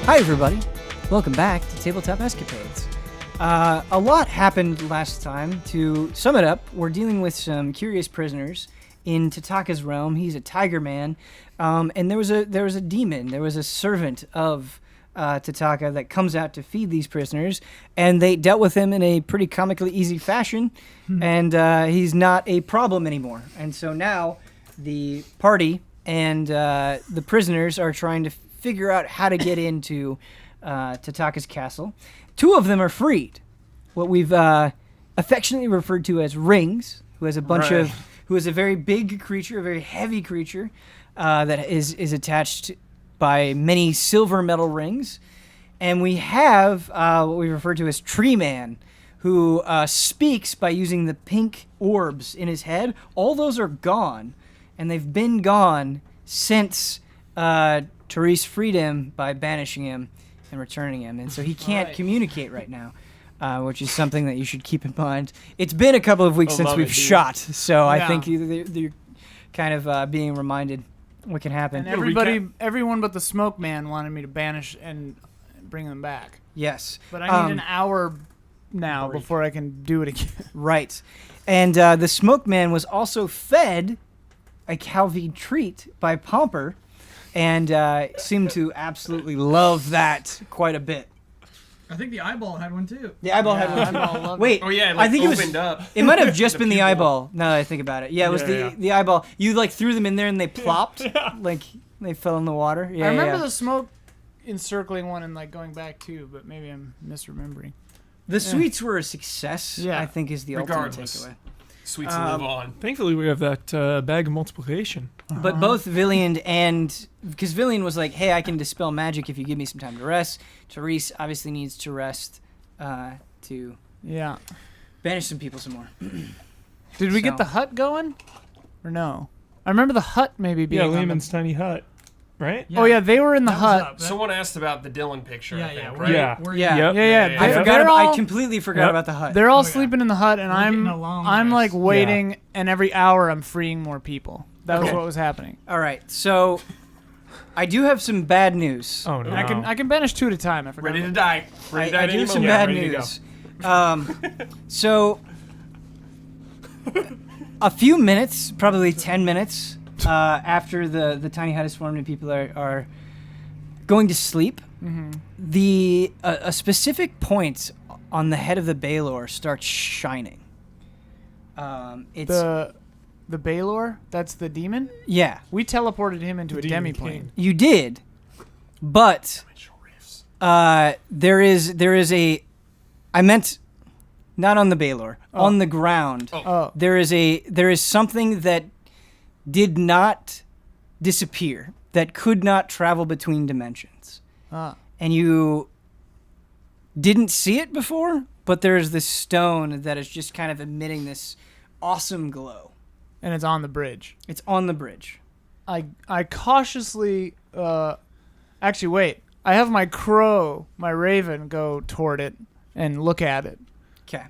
Hi, everybody. Welcome back to Tabletop Escapades. A lot happened last time. To sum it up, we're dealing with some curious prisoners in Tataka's realm. He's a tiger man, and there was a demon. There was a servant of Tataka that comes out to feed these prisoners, and they dealt with him in a pretty comically easy fashion, and he's not a problem anymore. And so now the party and the prisoners are trying to figure out how to get into Tataka's castle. Two of them are freed. What we've affectionately referred to as Rings, who has a bunch of, who is a very big creature, a very heavy creature that is attached by many silver metal rings. And we have what we refer to as Tree Man, who speaks by using the pink orbs in his head. All those are gone, and they've been gone since Therese freed him by banishing him and returning him. And so he can't communicate right now, which is something that you should keep in mind. It's been a couple of weeks since we've shot, so I think you're kind of being reminded what can happen. And everyone but the Smoke Man wanted me to banish and bring them back. Yes. But I need an hour now before I can do it again. Right. And the Smoke Man was also fed a Calvi treat by Pomper, and seemed to absolutely love that quite a bit. I think the eyeball had one too. The eyeball had one. Wait, oh yeah, I think opened up. It might have just been the eyeball. Now that I think about it, it was the eyeball. You like threw them in there and they plopped, like they fell in the water. Yeah, I remember the smoke encircling one and like going back too, but maybe I'm misremembering. The sweets were a success. Yeah. I think is the ultimate takeaway. Sweets live on. Thankfully, we have that bag of multiplication. But both Villian and... Because Villian was like, hey, I can dispel magic if you give me some time to rest. Therese obviously needs to rest to banish some people some more. Did we get the hut going? Or no? I remember the hut maybe being Lehman's tiny hut, right? Yeah. Oh, yeah, they were in the hut. Someone asked about the Dylan picture, I think, right? Yeah. I completely forgot about the hut. They're all sleeping in the hut, and I'm like waiting, and every hour I'm freeing more people. That was what was happening. All right, so I do have some bad news. Oh no! I can banish two at a time. I forgot. Ready to die. I do have some bad news. So a few minutes, probably 10 minutes after the tiny hut is formed and people are going to sleep, a specific point on the head of the Baylor starts shining. It's the Baylor? That's the demon? Yeah. We teleported him into a demi-plane. You did, but there is a... I meant not on the Baylor, on the ground. There is something that did not disappear, that could not travel between dimensions. And you didn't see it before, but there's this stone that is just kind of emitting this awesome glow. And it's on the bridge. It's on the bridge. I cautiously... actually, wait. I have my crow, my raven, go toward it and look at it. Okay.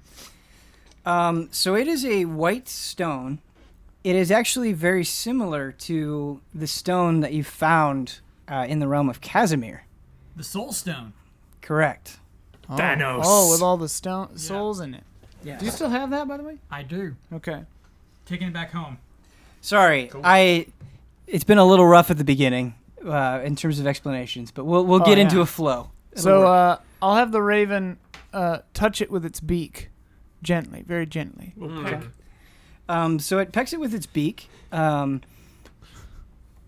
So it is a white stone. It is actually very similar to the stone that you found in the realm of Casimir. The Soul Stone. Correct. Thanos. Oh, with all the souls in it. Yeah. Do you still have that, by the way? I do. Okay. Taking it back home. Sorry, cool. It's been a little rough at the beginning in terms of explanations, but we'll get into a flow. So I'll have the raven touch it with its beak, gently, very gently. Okay. So it pecks it with its beak, and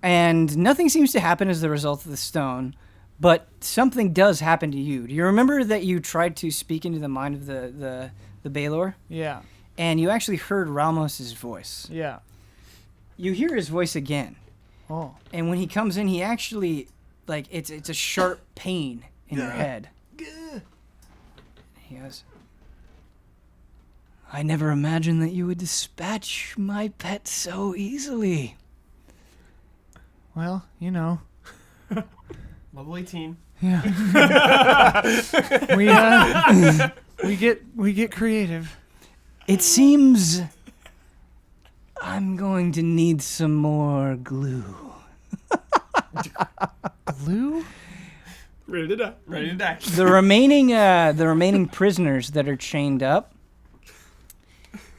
nothing seems to happen as the result of the stone, but something does happen to you. Do you remember that you tried to speak into the mind of the Baylor? Yeah. And you actually heard Ramos' voice. Yeah. You hear his voice again. Oh. And when he comes in, he actually, like, it's a sharp pain in your head. He goes, I never imagined that you would dispatch my pet so easily. Well, you know. Level 18. Yeah. we get creative. It seems I'm going to need some more glue. Glue? Ready to die. Ready to die. The remaining prisoners that are chained up.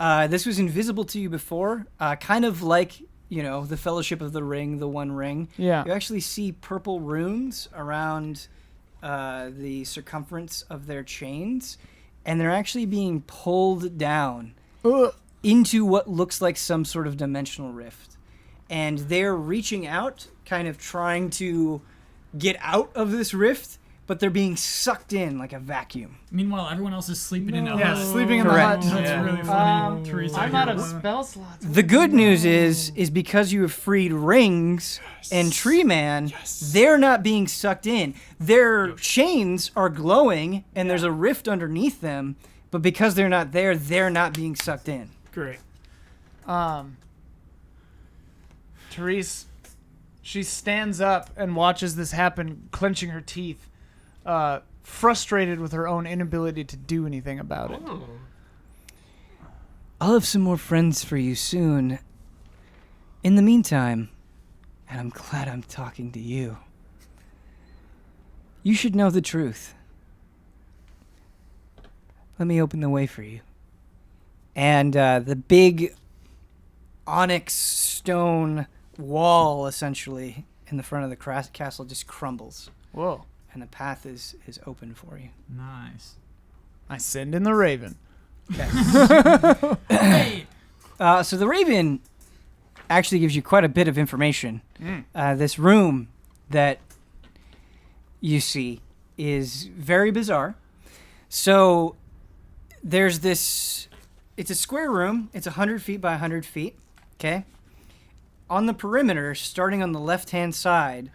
This was invisible to you before, kind of like the Fellowship of the Ring, the One Ring. Yeah. You actually see purple runes around the circumference of their chains, and they're actually being pulled down into what looks like some sort of dimensional rift. And they're reaching out, kind of trying to get out of this rift, but they're being sucked in like a vacuum. Meanwhile, everyone else is sleeping in a hut. Yeah, sleeping in Correct. the hut. That's Yeah. really funny. Teresa, I'm you're out of one. spell slots. The good news is because you have freed Rings and Tree Man, they're not being sucked in. Their chains are glowing, and there's a rift underneath them, but because they're not there, they're not being sucked in. Great. Therese, she stands up and watches this happen, clenching her teeth, frustrated with her own inability to do anything about it. Oh. I'll have some more friends for you soon. In the meantime, and I'm glad I'm talking to you, you should know the truth. Let me open the way for you. And the big onyx stone wall, essentially, in the front of the castle just crumbles. Whoa. And the path is open for you. Nice. I send in the raven. Hey! So the raven actually gives you quite a bit of information. This room that you see is very bizarre. So there's this, it's a square room. It's 100 feet by 100 feet. Okay. On the perimeter, starting on the left-hand side,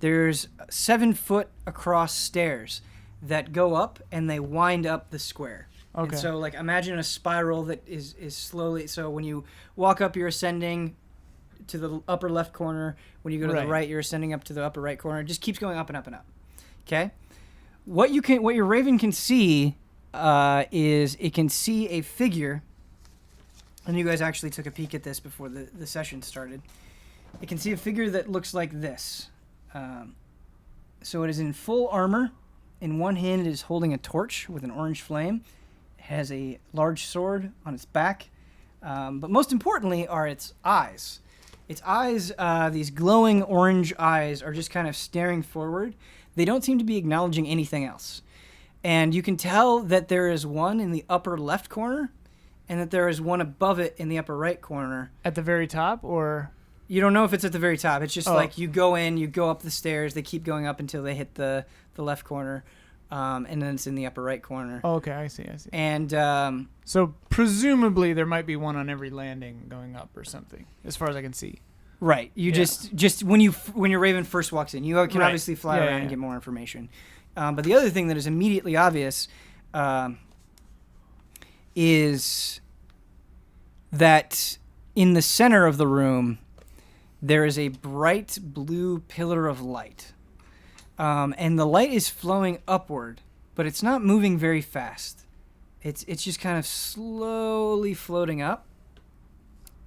there's 7 foot across stairs that go up and they wind up the square. Okay. And so, like, imagine a spiral that is slowly. So when you walk up, you're ascending to the upper left corner. When you go to the right, you're ascending up to the upper right corner. It just keeps going up and up and up. Okay. What your raven can see is it can see a figure. And you guys actually took a peek at this before the session started. It can see a figure that looks like this. So it is in full armor. In one hand, it is holding a torch with an orange flame. It has a large sword on its back. But most importantly are its eyes. Its eyes, these glowing orange eyes, are just kind of staring forward. They don't seem to be acknowledging anything else. And you can tell that there is one in the upper left corner, and that there is one above it in the upper right corner. At the very top, or? You don't know if it's at the very top. It's just like you go in, you go up the stairs, they keep going up until they hit the left corner, and then it's in the upper right corner. Oh, okay, I see. And So presumably there might be one on every landing going up or something, as far as I can see. right, you just when your raven first walks in, you can obviously fly around and get more information. But the other thing that is immediately obvious is that in the center of the room there is a bright blue pillar of light. And the light is flowing upward, but it's not moving very fast. It's just kind of slowly floating up.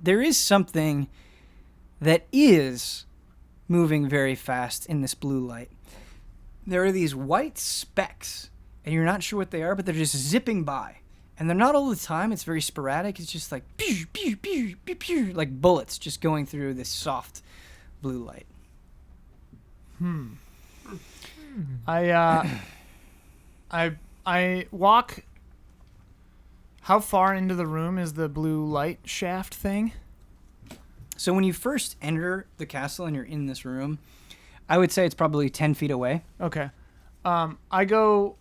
There is something that is moving very fast in this blue light. There are these white specks, and you're not sure what they are, but they're just zipping by. And they're not all the time. It's very sporadic. It's just like pew, pew, pew, pew, pew, like bullets just going through this soft blue light. I walk. How far into the room is the blue light shaft thing? So when you first enter the castle and you're in this room, I would say it's probably 10 feet away. Okay. I go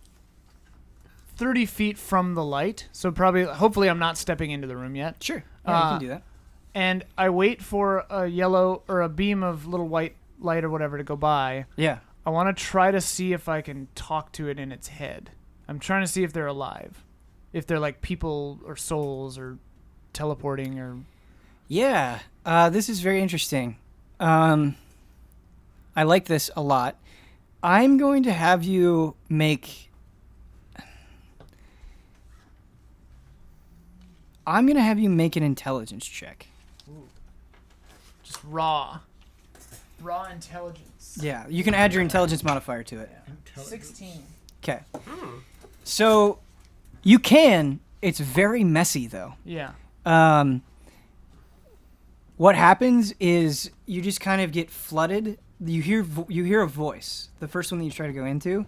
30 feet from the light, so hopefully I'm not stepping into the room yet. Sure. Yeah, you can do that. And I wait for a yellow or a beam of little white light or whatever to go by. Yeah. I want to try to see if I can talk to it in its head. I'm trying to see if they're alive. If they're like people or souls or teleporting or... Yeah. This is very interesting. I like this a lot. I'm going to have you make... I'm going to have you make an intelligence check. just raw. Raw intelligence. Yeah, you can add your intelligence modifier to it. Yeah. 16. Okay. So you can. It's very messy though. Yeah. What happens is you just kind of get flooded. You hear a voice. The first one that you try to go into,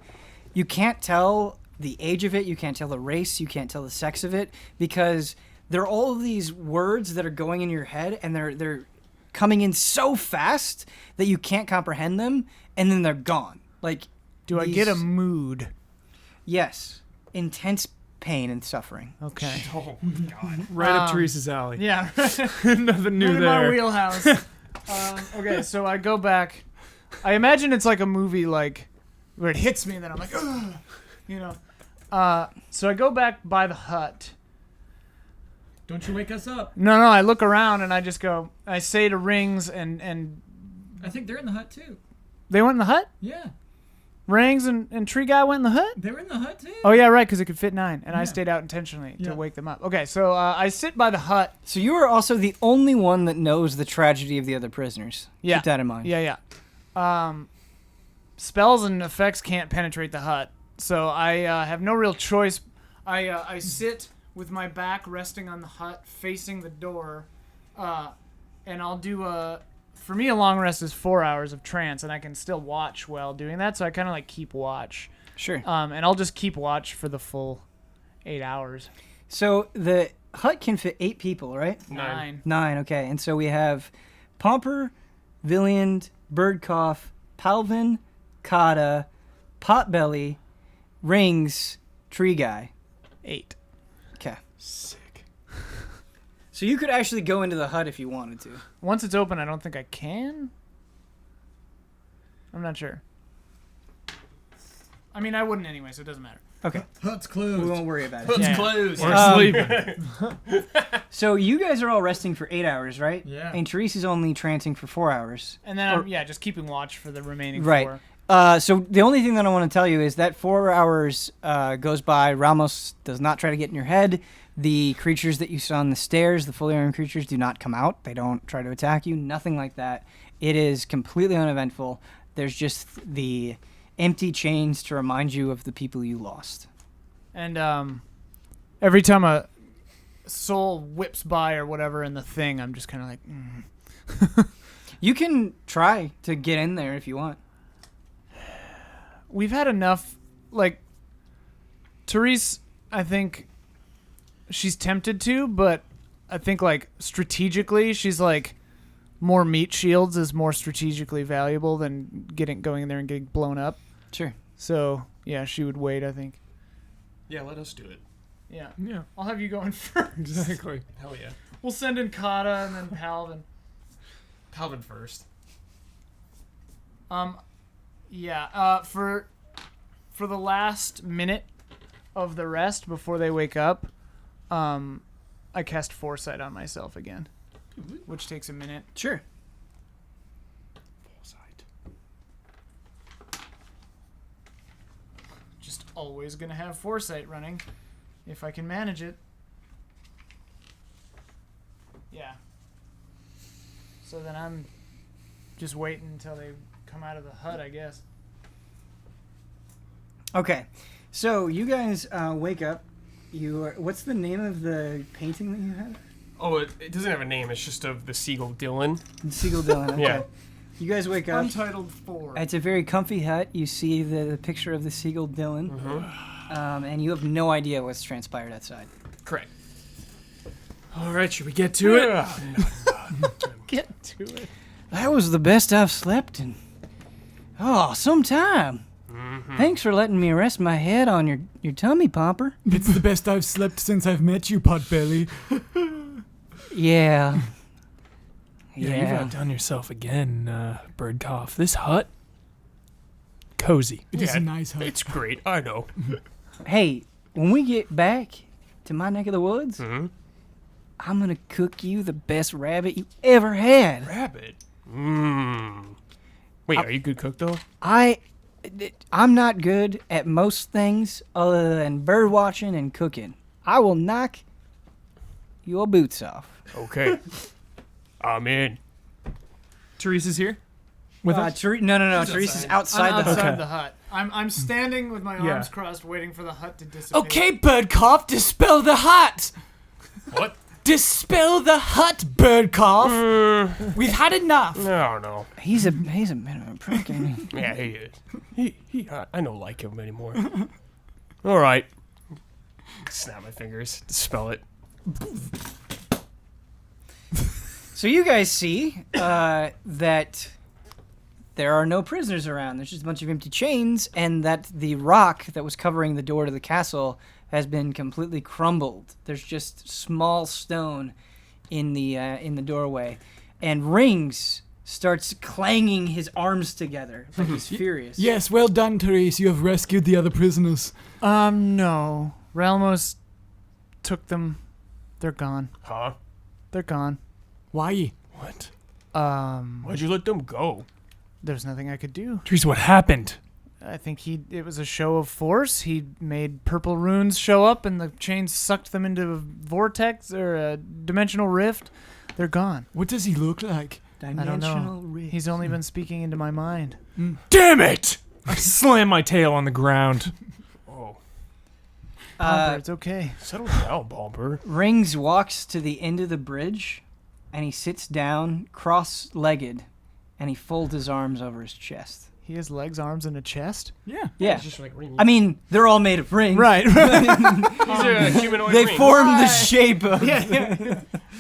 you can't tell the age of it. You can't tell the race. You can't tell the sex of it because there are all of these words that are going in your head, and they're coming in so fast that you can't comprehend them, and then they're gone. Like, do I get a mood? Yes, intense pain and suffering. Okay. Oh God. Right up Teresa's alley. Yeah. Nothing new right in there. my wheelhouse. Okay, so I go back. I imagine it's like a movie, like where it hits me, and then I'm like, ugh, you know. So I go back by the hut. Don't you wake us up. No, I look around and I just go. I say to Rings and I think they're in the hut too. they went in the hut. Yeah. Rings and Tree Guy went in the hut. They were in the hut too. Oh yeah, right, because it could fit 9, and I Yeah. stayed out intentionally Yeah. to wake them up. Okay, so I sit by the hut. So you are also the only one that knows the tragedy of the other prisoners. Yeah. Keep that in mind. Yeah. Spells and effects can't penetrate the hut, so I have no real choice. I sit with my back resting on the hut, facing the door, and I'll do for me, a long rest is 4 hours of trance, and I can still watch while doing that, so I kind of like keep watch. Sure. And I'll just keep watch for the full 8 hours. So the hut can fit 8 people, right? 9. 9, okay. And so we have Pomper, Villiand, Birdcough, Palvin, Kata, Potbelly, Rings, Tree Guy. 8. Okay. Sick. So you could actually go into the hut if you wanted to. Once it's open, I don't think I can. I'm not sure. I mean, I wouldn't anyway, so it doesn't matter. Okay. Hut's We closed. won't worry about it. It's Yeah. closed. We're sleeping. So you guys are all resting for 8 hours, right? Yeah. And Teresa's only trancing for 4 hours. And then, just keeping watch for the remaining Right. 4. So the only thing that I want to tell you is that 4 hours goes by. Ramos does not try to get in your head. The creatures that you saw on the stairs, the fully armed creatures, do not come out. They don't try to attack you. Nothing like that. It is completely uneventful. There's just the empty chains to remind you of the people you lost. And every time a soul whips by or whatever in the thing, I'm just kind of like, You can try to get in there if you want. We've had enough. Like, Therese, I think she's tempted to, but I think, like, strategically, she's like, more meat shields is more strategically valuable than going in there and getting blown up. Sure. So, yeah, she would wait, I think. Yeah, let us do it. Yeah. Yeah, I'll have you going first. exactly. Hell yeah. We'll send in Kata and then Palvin. Calvin first. For the last minute of the rest before they wake up, I cast Foresight on myself again, which takes a minute. Sure. Just always gonna have Foresight running, if I can manage it. Yeah. So then I'm just waiting until they come out of the hut, I guess. Okay. So you guys wake up. What's the name of the painting that you have? Oh, it doesn't have a name. It's just of the seagull Dylan. Seagull Dylan. Okay. Yeah. You guys wake up. Untitled 4. It's a very comfy hut. You see the picture of the seagull Dylan, and you have no idea what's transpired outside. Correct. All right, should we get to it? Get to it. That was the best I've slept in some time. Thanks for letting me rest my head on your tummy, Pomper. It's the best I've slept since I've met you, Potbelly. Yeah. Yeah, you've outdone yourself again, Birdcough. This hut, cozy. It is a nice hut. It's great. I know. Hey, when we get back to my neck of the woods, Mm-hmm. I'm gonna cook you the best rabbit you ever had. Rabbit. Mmm. Wait, are you good cook though? I'm not good at most things other than bird watching and cooking. I will knock your boots off. Okay. I'm in. Teresa's here. With us? No. Therese is outside I'm the outside hut. Okay. the hut. I'm standing with my Yeah. arms crossed, waiting for the hut to disappear. Okay, Birdcough, dispel the hut. What? Dispel the hut, Birdcough. We've had enough. No. He's a bit of a prick, ain't he? Yeah, he is. I don't like him anymore. All right. Snap my fingers. Dispel it. So you guys see that there are no prisoners around. There's just a bunch of empty chains, and that the rock that was covering the door to the castle has been completely crumbled. There's just small stone in the doorway, and Rings starts clanging his arms together like he's furious. Yes, well done, Therese. You have rescued the other prisoners. No. Ralmos took them. They're gone. Huh? They're gone. Why? What? Why'd you let them go? There's nothing I could do. Trees, what happened? I think it was a show of force. He made purple runes show up, and the chains sucked them into a vortex or a dimensional rift. They're gone. What does he look like? I don't know. He's only been speaking into my mind. Damn it! I slammed my tail on the ground. Oh, Pomper, it's okay. settle down, Bomber. Rings walks to the end of the bridge, and he sits down cross-legged, and he folds his arms over his chest. He has legs, arms, and a chest. Yeah. Yeah. It's just like ring. I mean, they're all made of rings. Right. He's a humanoid They ring. form the shape of.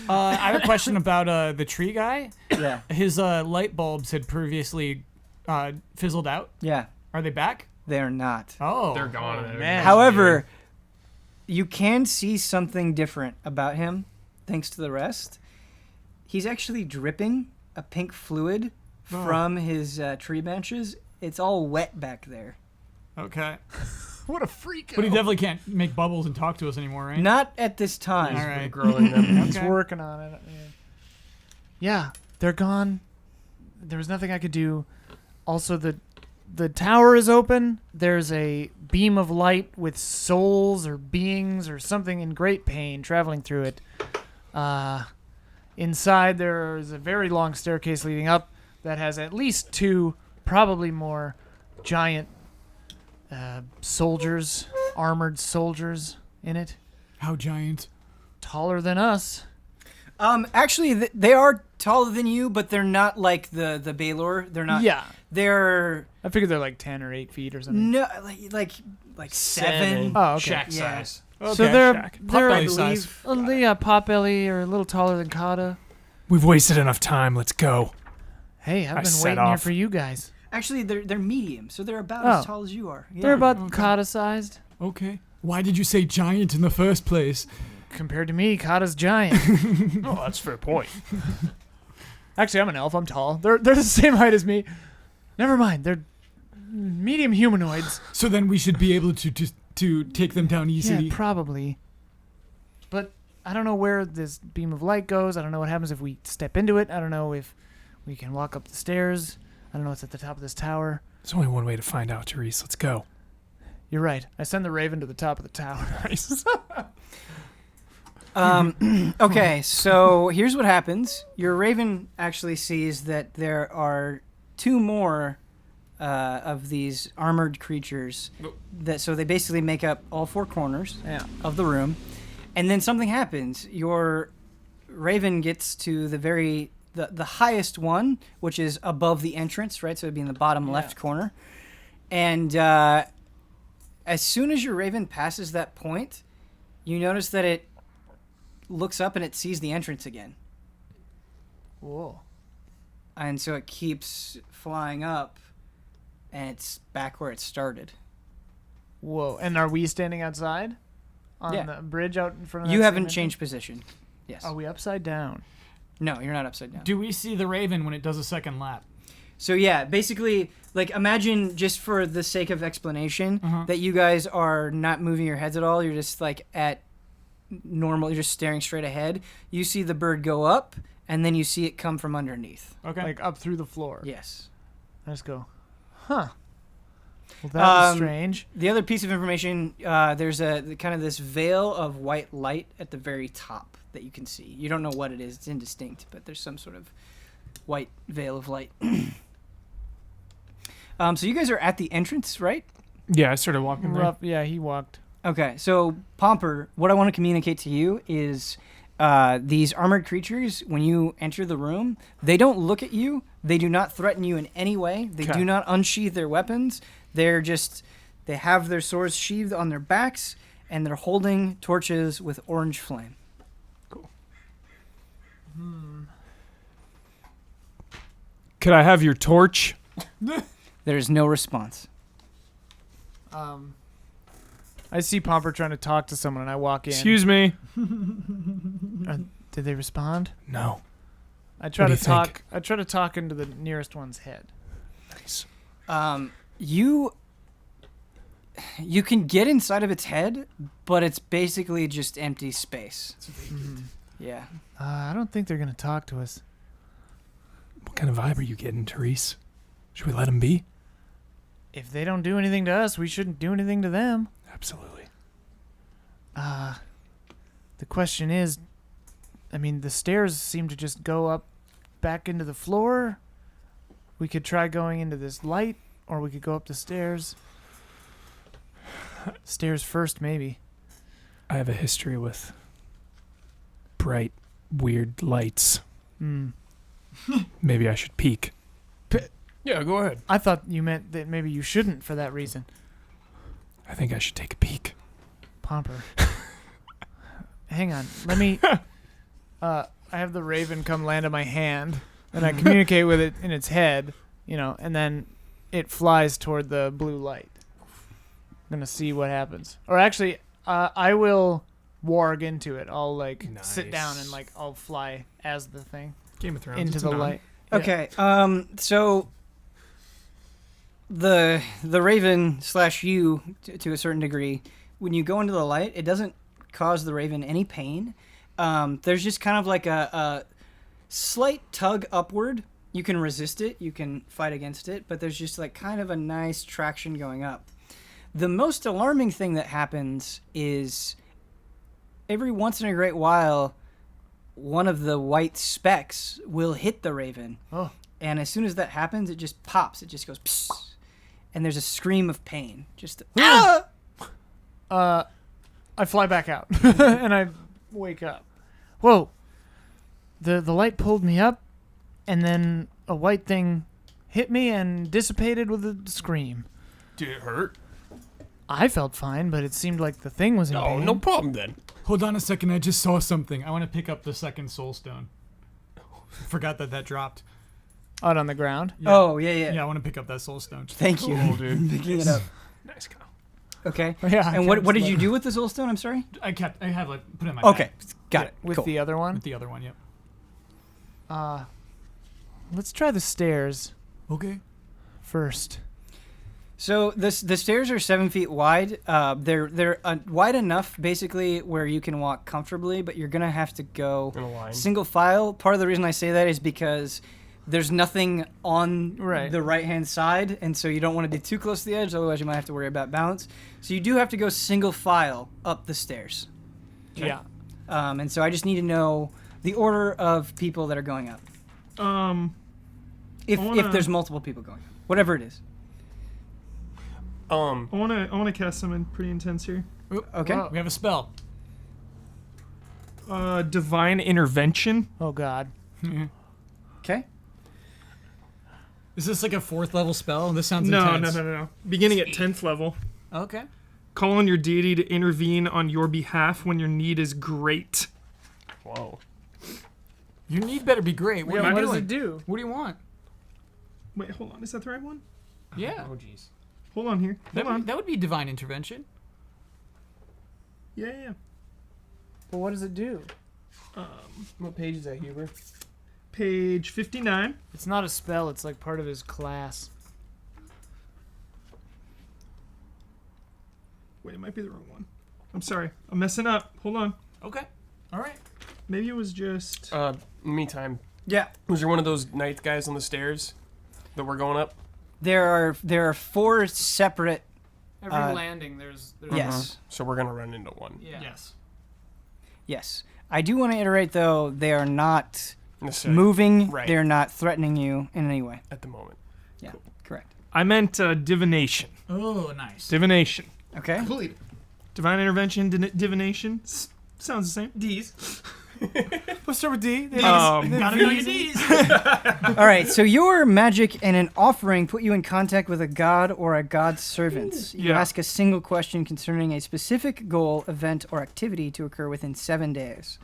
I have a question about the tree guy. Yeah. His light bulbs had previously fizzled out. Yeah. Are they back? They're not. Oh. They're gone. man. However, you can see something different about him, thanks to the rest. He's actually dripping a pink fluid from his tree branches. It's all wet back there. Okay. What a freak. But he definitely can't make bubbles and talk to us anymore, right? Not at this time. All right. Growing them. He's Okay. working on it. Yeah, they're gone. There was nothing I could do. Also, the tower is open. There's a beam of light with souls or beings or something in great pain traveling through it. Inside, there is a very long staircase leading up that has at least 2, probably more, giant soldiers, armored soldiers in it. How giant? Taller than us. Actually, they are taller than you, but they're not like the Baylor. They're not. Yeah. They're I figured they're like 10 or 8 feet or something. no like 7. Oh, okay. Shack Yeah. size. So Okay, they're Shaq. they're Potbelly size. yeah, Potbelly or a little taller than Kata. We've wasted enough time. Let's go. Hey, I've I been set waiting here off. for you guys. Actually, they're medium, so they're about Oh. as tall as you are. Yeah. They're about Kata sized. Okay. Why did you say giant in the first place? Compared to me, Kata's giant. Oh, that's a fair point. Actually, I'm an elf. I'm tall. They're the same height as me. Never mind. They're medium humanoids. So then we should be able to take them down easily. Yeah, probably. But I don't know where this beam of light goes. I don't know what happens if we step into it. I don't know if we can walk up the stairs. I don't know what's at the top of this tower. There's only one way to find out, Therese. Let's go. You're right. I send the raven to the top of the tower. Nice. Okay, so here's what happens. Your raven actually sees that there are 2 more of these armored creatures. So they basically make up all 4 corners of the room. And then something happens. Your raven gets to the highest one, which is above the entrance, right? So it'd be in the bottom left corner. And as soon as your raven passes that point, you notice that it looks up and it sees the entrance again. Whoa. And so it keeps flying up, and it's back where it started. Whoa. And are we standing outside? On Yeah. the bridge out in front of You that haven't same changed position. Yes. entrance? Are we upside down? No, you're not upside down. Do we see the raven when it does a second lap? So yeah, basically, like imagine, just for the sake of explanation, Uh-huh. that you guys are not moving your heads at all. You're just like at normal. You're just staring straight ahead. You see the bird go up, and then you see it come from underneath. Okay. Like up through the floor. Yes. I just go, huh. Well, that was Um, strange. The other piece of information, there's kind of this veil of white light at the very top that you can see. You don't know what it is. It's indistinct, but there's some sort of white veil of light. So you guys are at the entrance, right? Yeah, I started walking there. Yeah, he walked. Okay, so Pomper, what I want to communicate to you is these armored creatures, when you enter the room, they don't look at you. They do not threaten you in any way. They do not unsheath their weapons. They have their swords sheathed on their backs, and they're holding torches with orange flame. Cool. Could I have your torch? There is no response. I see Pomper trying to talk to someone, and I walk in. Excuse me. Did they respond? No. I try What do to you talk. think? I try to talk into the nearest one's head. Nice. You can get inside of its head, but it's basically just empty space. Yeah. I don't think they're gonna talk to us. What kind of vibe are you getting, Therese? Should we let him be? If they don't do anything to us, we shouldn't do anything to them. Absolutely. The question is, I mean, the stairs seem to just go up back into the floor. We could try going into this light, or we could go up the stairs. Stairs first, maybe. I have a history with bright, weird lights. Maybe I should peek. Yeah, go ahead. I thought you meant that maybe you shouldn't for that reason. I think I should take a peek. Pomper. Hang on. Let me... I have the raven come land on my hand, and I communicate with it in its head, and then it flies toward the blue light. I'm going to see what happens. Or actually, I will warg into it. I'll, sit down and, I'll fly as the thing Game of Thrones. into the light. Yeah. Okay, so the raven / you to a certain degree, when you go into the light, it doesn't cause the raven any pain. There's just kind of like a slight tug upward. You can resist it, you can fight against it, but there's just kind of a nice traction going up. The most alarming thing that happens is every once in a great while, one of the white specks will hit the raven. Oh. And as soon as that happens, it just pops. It just goes psst, and there's a scream of pain. Just I fly back out and I wake up. Whoa. The light pulled me up, and then a white thing hit me and dissipated with a scream. Did it hurt? I felt fine, but it seemed like the thing was in Oh, pain. no problem then. Hold on a second. I just saw something. I want to pick up the second soul stone. Forgot that dropped. Out on the ground. Yeah. Oh, yeah. Yeah, I want to pick up that soul stone. Thank you. Cool, dude. Picking it up. Nice go. Okay. Yeah. And what did you do with the soul stone? I'm sorry. I have put it in my Okay, bag got it. with Cool. the other one? with the other one. Yep. Let's try the stairs Okay. So first. the stairs are 7 feet wide. They're wide enough, basically, where you can walk comfortably, but you're gonna have to go In a line. single file. Part of the reason I say that is because there's nothing on Right. the right-hand side, and so you don't want to be too close to the edge, otherwise you might have to worry about balance. So you do have to go single file up the stairs. Yeah. And so I just need to know the order of people that are going up. If there's multiple people going up. Whatever it is. I wanna cast something pretty intense here. Okay. Whoa. We have a spell. Divine intervention. Oh, God. Okay. Is this like a 4th level spell? This sounds No. intense. Beginning at 10th level. Okay. Call on your deity to intervene on your behalf when your need is great. Whoa. Your need better be great. What Yeah, are you what does doing? it do? What do you want? Wait, hold on. Is that the right one? Yeah. Oh, jeez. Hold on here. Hold on. That would be divine intervention. Yeah. Well, what does it do? What page is that, Huber? Page 59. It's not a spell. It's like part of his class. Wait, it might be the wrong one. I'm sorry. I'm messing up. Hold on. Okay. All right. Maybe it was just... Meantime, Yeah. was there one of those ninth guys on the stairs that were going up? There are 4 separate. Every landing, there's Yes. So we're gonna run into one. Yeah. Yes. Yes. I do want to iterate though. They are not Necessarily moving. Right. They're not threatening you in any way. at the moment. Yeah. Correct. I meant divination. Oh, nice. Divination. Okay. Completed. Divine intervention, divination. Sounds the same. D's. Let's start with D. Um, Gotta know your D's. All right. So your magic and an offering put you in contact with a god or a god's servants. You Yeah. ask a single question concerning a specific goal, event, or activity to occur within 7 days.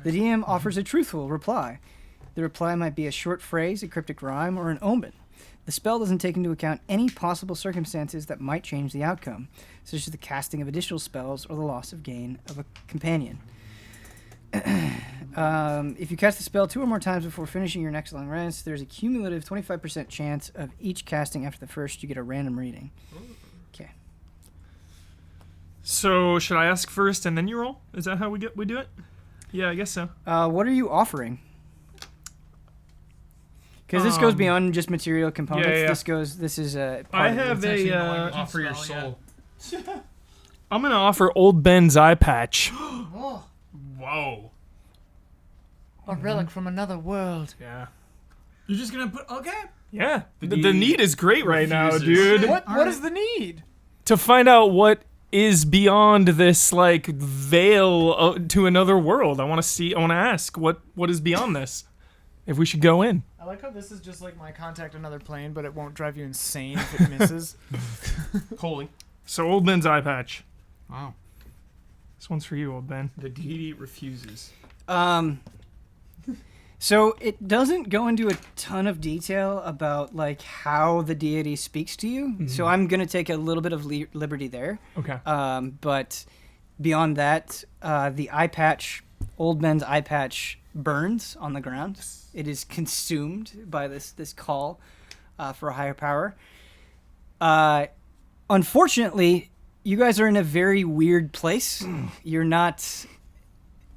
The DM offers a truthful reply. The reply might be a short phrase, a cryptic rhyme, or an omen. The spell doesn't take into account any possible circumstances that might change the outcome, such as the casting of additional spells or the loss of gain of a companion. If you cast the spell 2 or more times before finishing your next long rest, there's a cumulative 25% chance of each casting after the first you get a random reading. Okay. So should I ask first and then you roll? Is that how we do it? Yeah, I guess so. What are you offering? Because this goes beyond just material components. Yeah. This is a. I have actually a. not like Offer your spell, soul. I'm gonna offer Old Ben's eye patch. Whoa. A relic from another world. Yeah. You're just gonna put Yeah. The need need is great right now, refuses. dude. What is the need? To find out what is beyond this like veil to another world. I want to ask what is beyond this. If we should go in. I like how this is just like my contact another plane, but it won't drive you insane if it misses. Holy. So Old Ben's eye patch. Wow. This one's for you, Old Ben. The deity refuses. So it doesn't go into a ton of detail about like how the deity speaks to you. Mm-hmm. So I'm gonna take a little bit of liberty there. Okay. But beyond that, the eye patch, Old Ben's eye patch, burns on the ground. It is consumed by this call for a higher power. Unfortunately, you guys are in a very weird place. You're not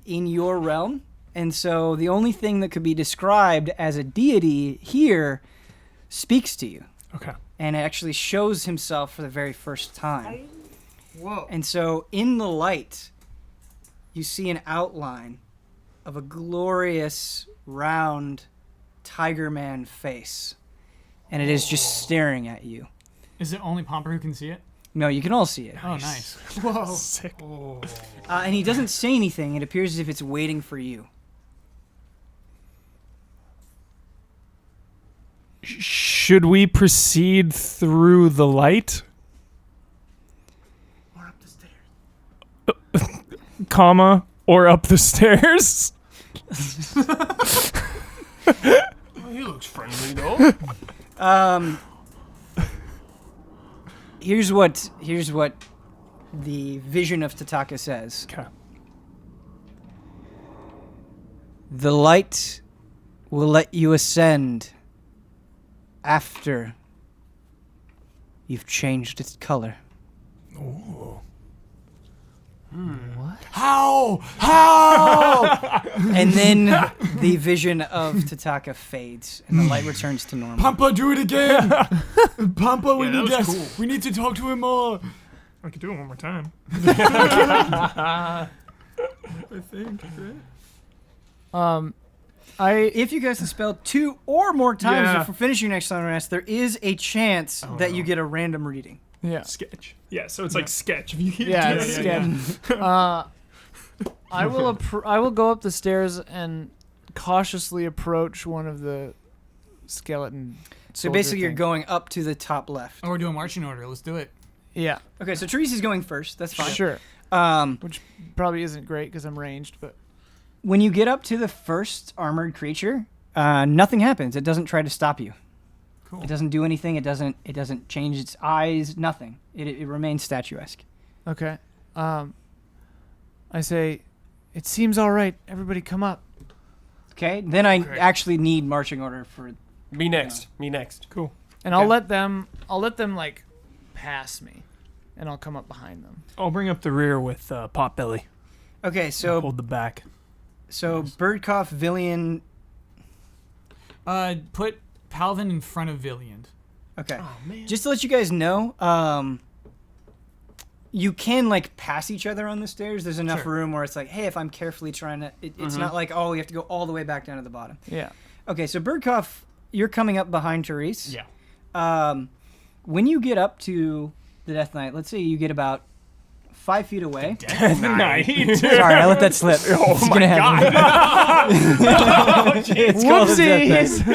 in your realm. And so the only thing that could be described as a deity here speaks to you. Okay. And it actually shows himself for the very first time. Whoa. And so in the light, you see an outline of a glorious, round tiger man face. And it is just staring at you. Is it only Pomper who can see it? No, you can all see it. Oh, nice. Whoa. Sick. And he doesn't say anything. It appears as if it's waiting for you. Should we proceed through the light? Or up the stairs. Comma, or up the stairs? Oh, he looks friendly though. Here's what the vision of Tataka says. Okay. The light will let you ascend after you've changed its color. How? How? And then the vision of Tataka fades and the light returns to normal. Pampa, do it again. Pampa, we Yeah, need that was this. cool. We need to talk to him more. I could do it one more time. I think. If you cast the spell 2 or more times Yeah. before finishing your next long rest, there is a chance that you get a random reading. Yeah. Sketch. Yeah, so it's like sketch. If you Yeah, do it's it. sketch. I will go up the stairs and cautiously approach one of the skeleton. So soldier basically, you're things. going up to the top left. Oh, we're doing marching order. Let's do it. Yeah. Okay, so Therese is going first. That's fine. Sure. Which probably isn't great because I'm ranged, but When you get up to the first armored creature, nothing happens. It doesn't try to stop you. Cool. It doesn't do anything. It doesn't change its eyes. Nothing. It remains statuesque. okay. I say, it seems all right. Everybody, come up. Okay. Then I Great. actually need marching order for. Me next. Me next. Cool. And Okay. I'll let them like pass me, and I'll come up behind them. I'll bring up the rear with Potbelly. Okay, so Hold the back. Birdcough, Villian. Put Palvin in front of Villiand. Okay. Oh man. Just to let you guys know, you can like pass each other on the stairs. There's enough Sure. room where it's like, hey, if I'm carefully trying to, it's not like, oh, you have to go all the way back down to the bottom. Yeah. Okay, so Birdcough, you're coming up behind Therese. Yeah. when you get up to the Death Knight, let's say you get about 5 feet away. Night. Sorry, I let that slip. Oh my god! It's called the Death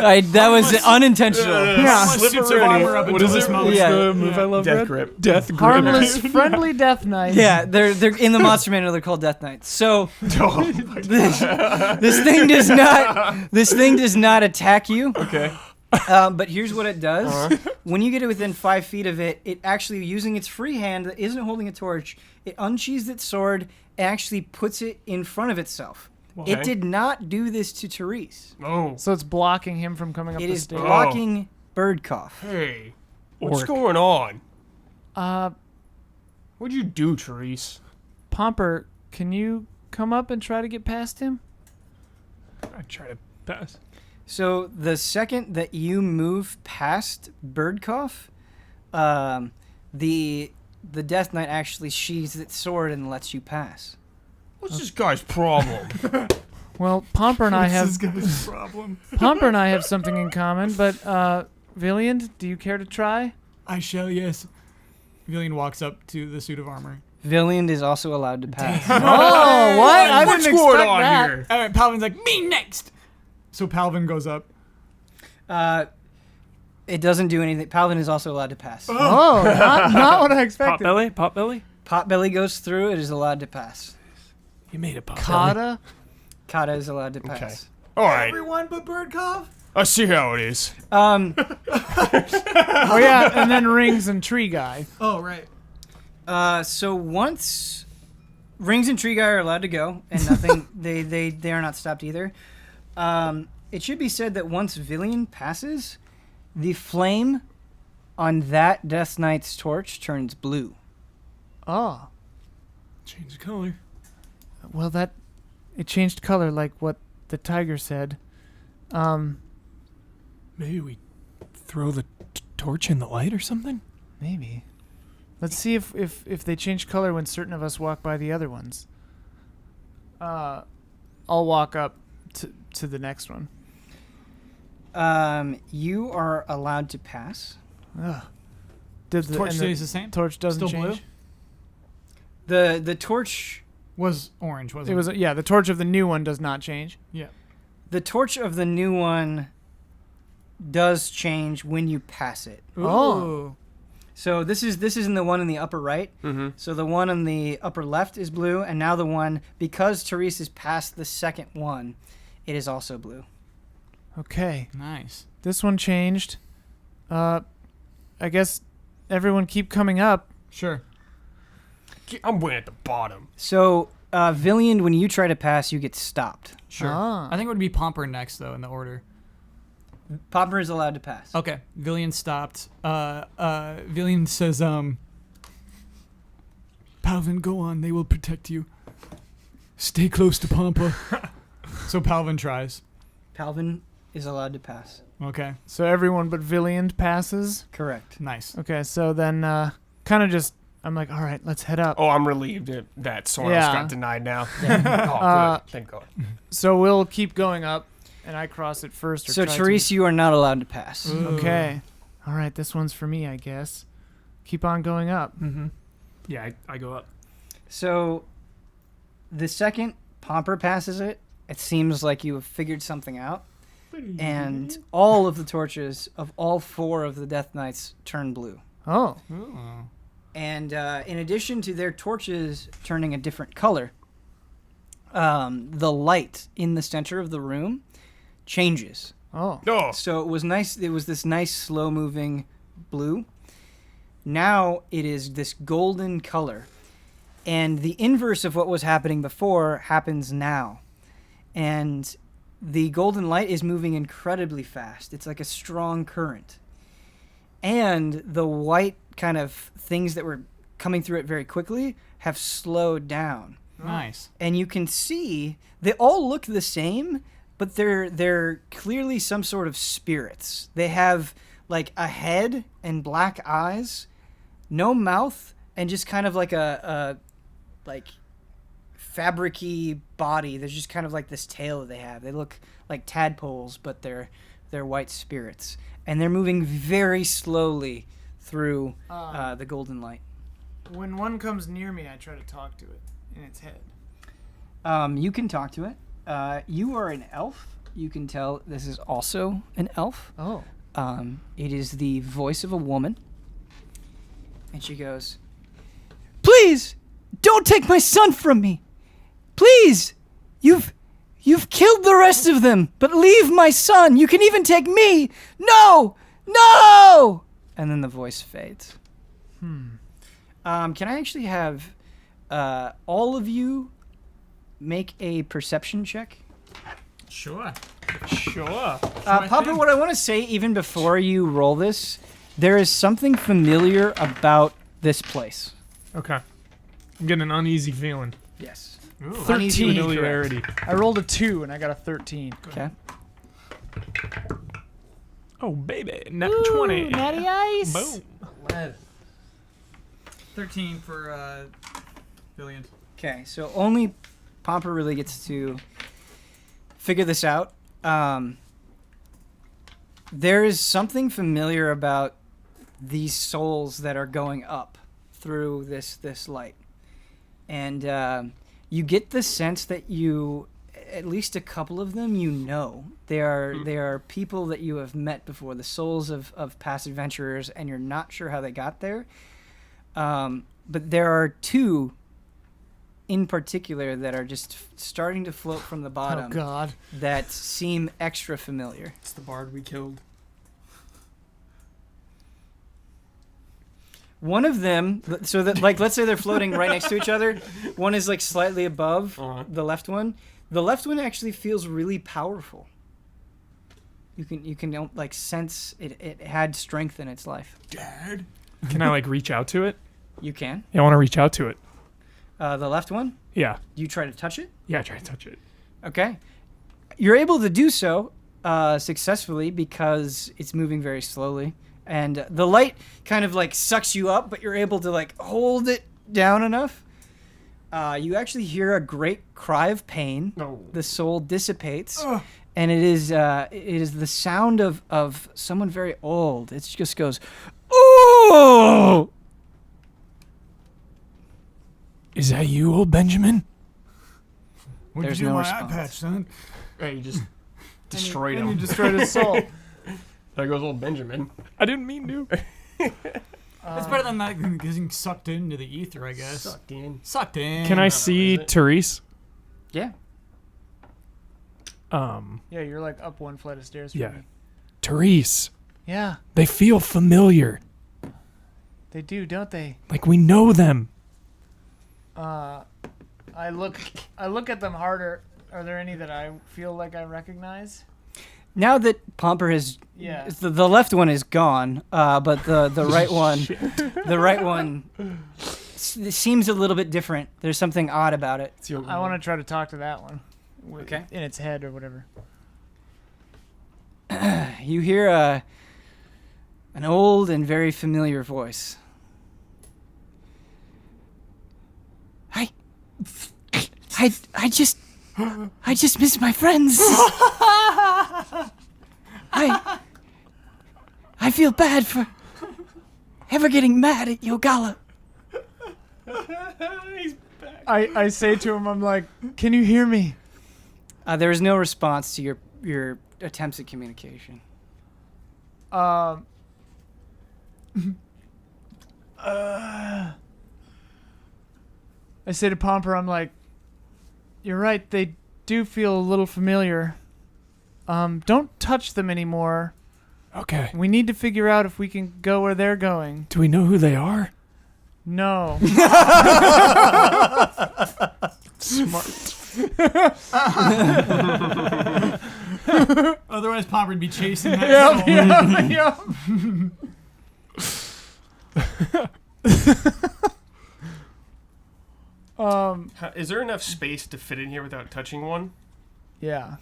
Knight. That was unintentional. Yeah. Suits of armor up What until is this it? moment. Yeah. The move I love, Death Brad? grip. Death grip. Harmless, friendly Death Knight. Yeah, they're in the Monster Manual. They're called Death Knights. So this thing does not attack you. Okay. But here's what it does. Uh-huh. When you get it within 5 feet of it, it actually, using its free hand that isn't holding a torch, it unsheathes its sword and actually puts it in front of itself. Okay. It did not do this to Therese. Oh. So it's blocking him from coming up It the is stairs. blocking Birdcough. Hey. What's Orc. going on? Uh, What'd you do, Therese? Pomper, can you come up and try to get past him? I try to pass. So the second that you move past Birdcough, the Death Knight actually sheathes its sword and lets you pass. What's this guy's problem? Well, Pomper and I This have guy's problem. Pomper and I have something in common, but Villiand, do you care to try? I shall, yes. Villian walks up to the suit of armor. Villiand is also allowed to pass. Oh, what? I What's didn't going expect on that. here? All right, Palvin's like, me next. So Palvin goes up. It doesn't do anything. Palvin is also allowed to pass. Oh, not what I expected. Potbelly? Potbelly goes through. It is allowed to pass. You made it, Potbelly. Kata? Kata is allowed to pass. Okay. All right. Everyone but Birdcough? I see how it is. Oh yeah, and then Rings and Tree Guy. Oh, right. So once Rings and Tree Guy are allowed to go, and nothing, they are not stopped either. It should be said that once Villian passes, the flame on that Death Knight's torch turns blue. Oh, Change the color. well it changed color like what the tiger said. Maybe we throw the torch in the light or something? Maybe. Let's see if they change color when certain of us walk by the other ones. I'll walk up to the next one. You are allowed to pass. Ugh. Did the Torch and stays the same? torch doesn't Still blue? change? The torch Was orange, wasn't It was the torch of the new one does not change. the torch of the new one does change when you pass it. Oh. So this isn't the one in the upper right. Mm-hmm. So the one on the upper left is blue, and now the one, because Therese is past the second one, it is also blue. Okay. Nice. This one changed. I guess everyone keep coming up. Sure. I'm way at the bottom. So Villian, when you try to pass, you get stopped. Sure. Ah. I think it would be Pomper next, though, in the order. Popper is allowed to pass. Okay. Villian stopped. Villian says, Palvin, go on. They will protect you. Stay close to Pompa. So Palvin tries. Palvin is allowed to pass. Okay. So everyone but Villiand passes. Correct. Nice. Okay, so then kind of just I'm like, all right, let's head up. Oh, I'm relieved that Soros Yeah. got denied now. Oh, good. Thank God. So we'll keep going up, and I cross it first. Or So try Therese, you are not allowed to pass. to. Okay. All right, this one's for me, I guess. Keep on going up. Mm-hmm. Yeah, I go up. So the second Pomper passes it, it seems like you have figured something out. And all of the torches of all 4 of the Death Knights turn blue. Oh. Oh. And in addition to their torches turning a different color, the light in the center of the room changes. Oh. No. So it was nice. It was this nice slow-moving blue. Now it is this golden color. And the inverse of what was happening before happens now. And the golden light is moving incredibly fast. It's like a strong current. And the white kind of things that were coming through it very quickly have slowed down. Nice. And you can see they all look the same, but they're clearly some sort of spirits. They have like a head and black eyes, no mouth, and just kind of like a like fabric-y body. There's just kind of like this tail that they have. They look like tadpoles, but they're white spirits. And they're moving very slowly through the golden light. When one comes near me, I try to talk to it in its head. You can talk to it. You are an elf. You can tell this is also an elf. Oh. It is the voice of a woman. And she goes, "Please, don't take my son from me. Please, you've killed the rest of them, but leave my son. You can even take me. No! No!" And then the voice fades. Can I actually have all of you make a perception check? Sure. Papa, what I want to say, even before you roll this, there is something familiar about this place. Okay. I'm getting an uneasy feeling. Yes. 13. Familiarity. I rolled a 2 and I got a 13. Okay. Oh, baby. Nat 20. Natty ice. Boom. 13 for Billion. Okay, so only Pomper really gets to figure this out. There is something familiar about these souls that are going up through this light. And you get the sense that you, at least a couple of them, you know. They are people that you have met before, the souls of past adventurers, and you're not sure how they got there. But there are two in particular that are just starting to float from the bottom. Oh, God. That seem extra familiar. It's the bard we killed. One of them, so that, like, let's say they're floating right next to each other. One is like slightly above the left one. The left one actually feels really powerful. You can like sense it had strength in its life. Dad? Can I, like, reach out to it? You can. Yeah, I want to reach out to it. The left one, Yeah. you try to touch it. Yeah, try to touch it. Okay. You're able to do so successfully because it's moving very slowly. And the light kind of like sucks you up, but you're able to like hold it down enough. You actually hear a great cry of pain. No. The soul dissipates. And it is the sound of someone very old. It just goes, "Oh!" Is that you, old Benjamin? What'd There's you do no to my eye response. patch, son? Hey, you just destroyed And you him. destroyed his soul. There goes old Benjamin. I didn't mean to. It's better than that getting sucked into the ether, I guess. Sucked in. Sucked in. Can I know, see is it? Therese? Yeah. Yeah, you're like up one flight of stairs from Yeah. me. Therese. Yeah, They feel familiar. they do, don't they? Like we know them. I look at them harder. Are there any that I feel like I recognize? Now that Pomper has, Yeah. the left one is gone, but the right one, the right one seems a little bit different. There's something odd about it. I want to try to talk to that one. Okay. In its head or whatever. You hear an old and very familiar voice. I just miss my friends. I feel bad for ever getting mad at Yogala. I say to him, I'm like, can you hear me? There is no response to your attempts at communication. I say to Pomper, I'm like, you're right, they do feel a little familiar. Don't touch them anymore. Okay. We need to figure out if we can go where they're going. Do we know who they are? No. Smart. Otherwise, Pomper would be chasing that soul. Is there enough space to fit in here without touching one? Yeah.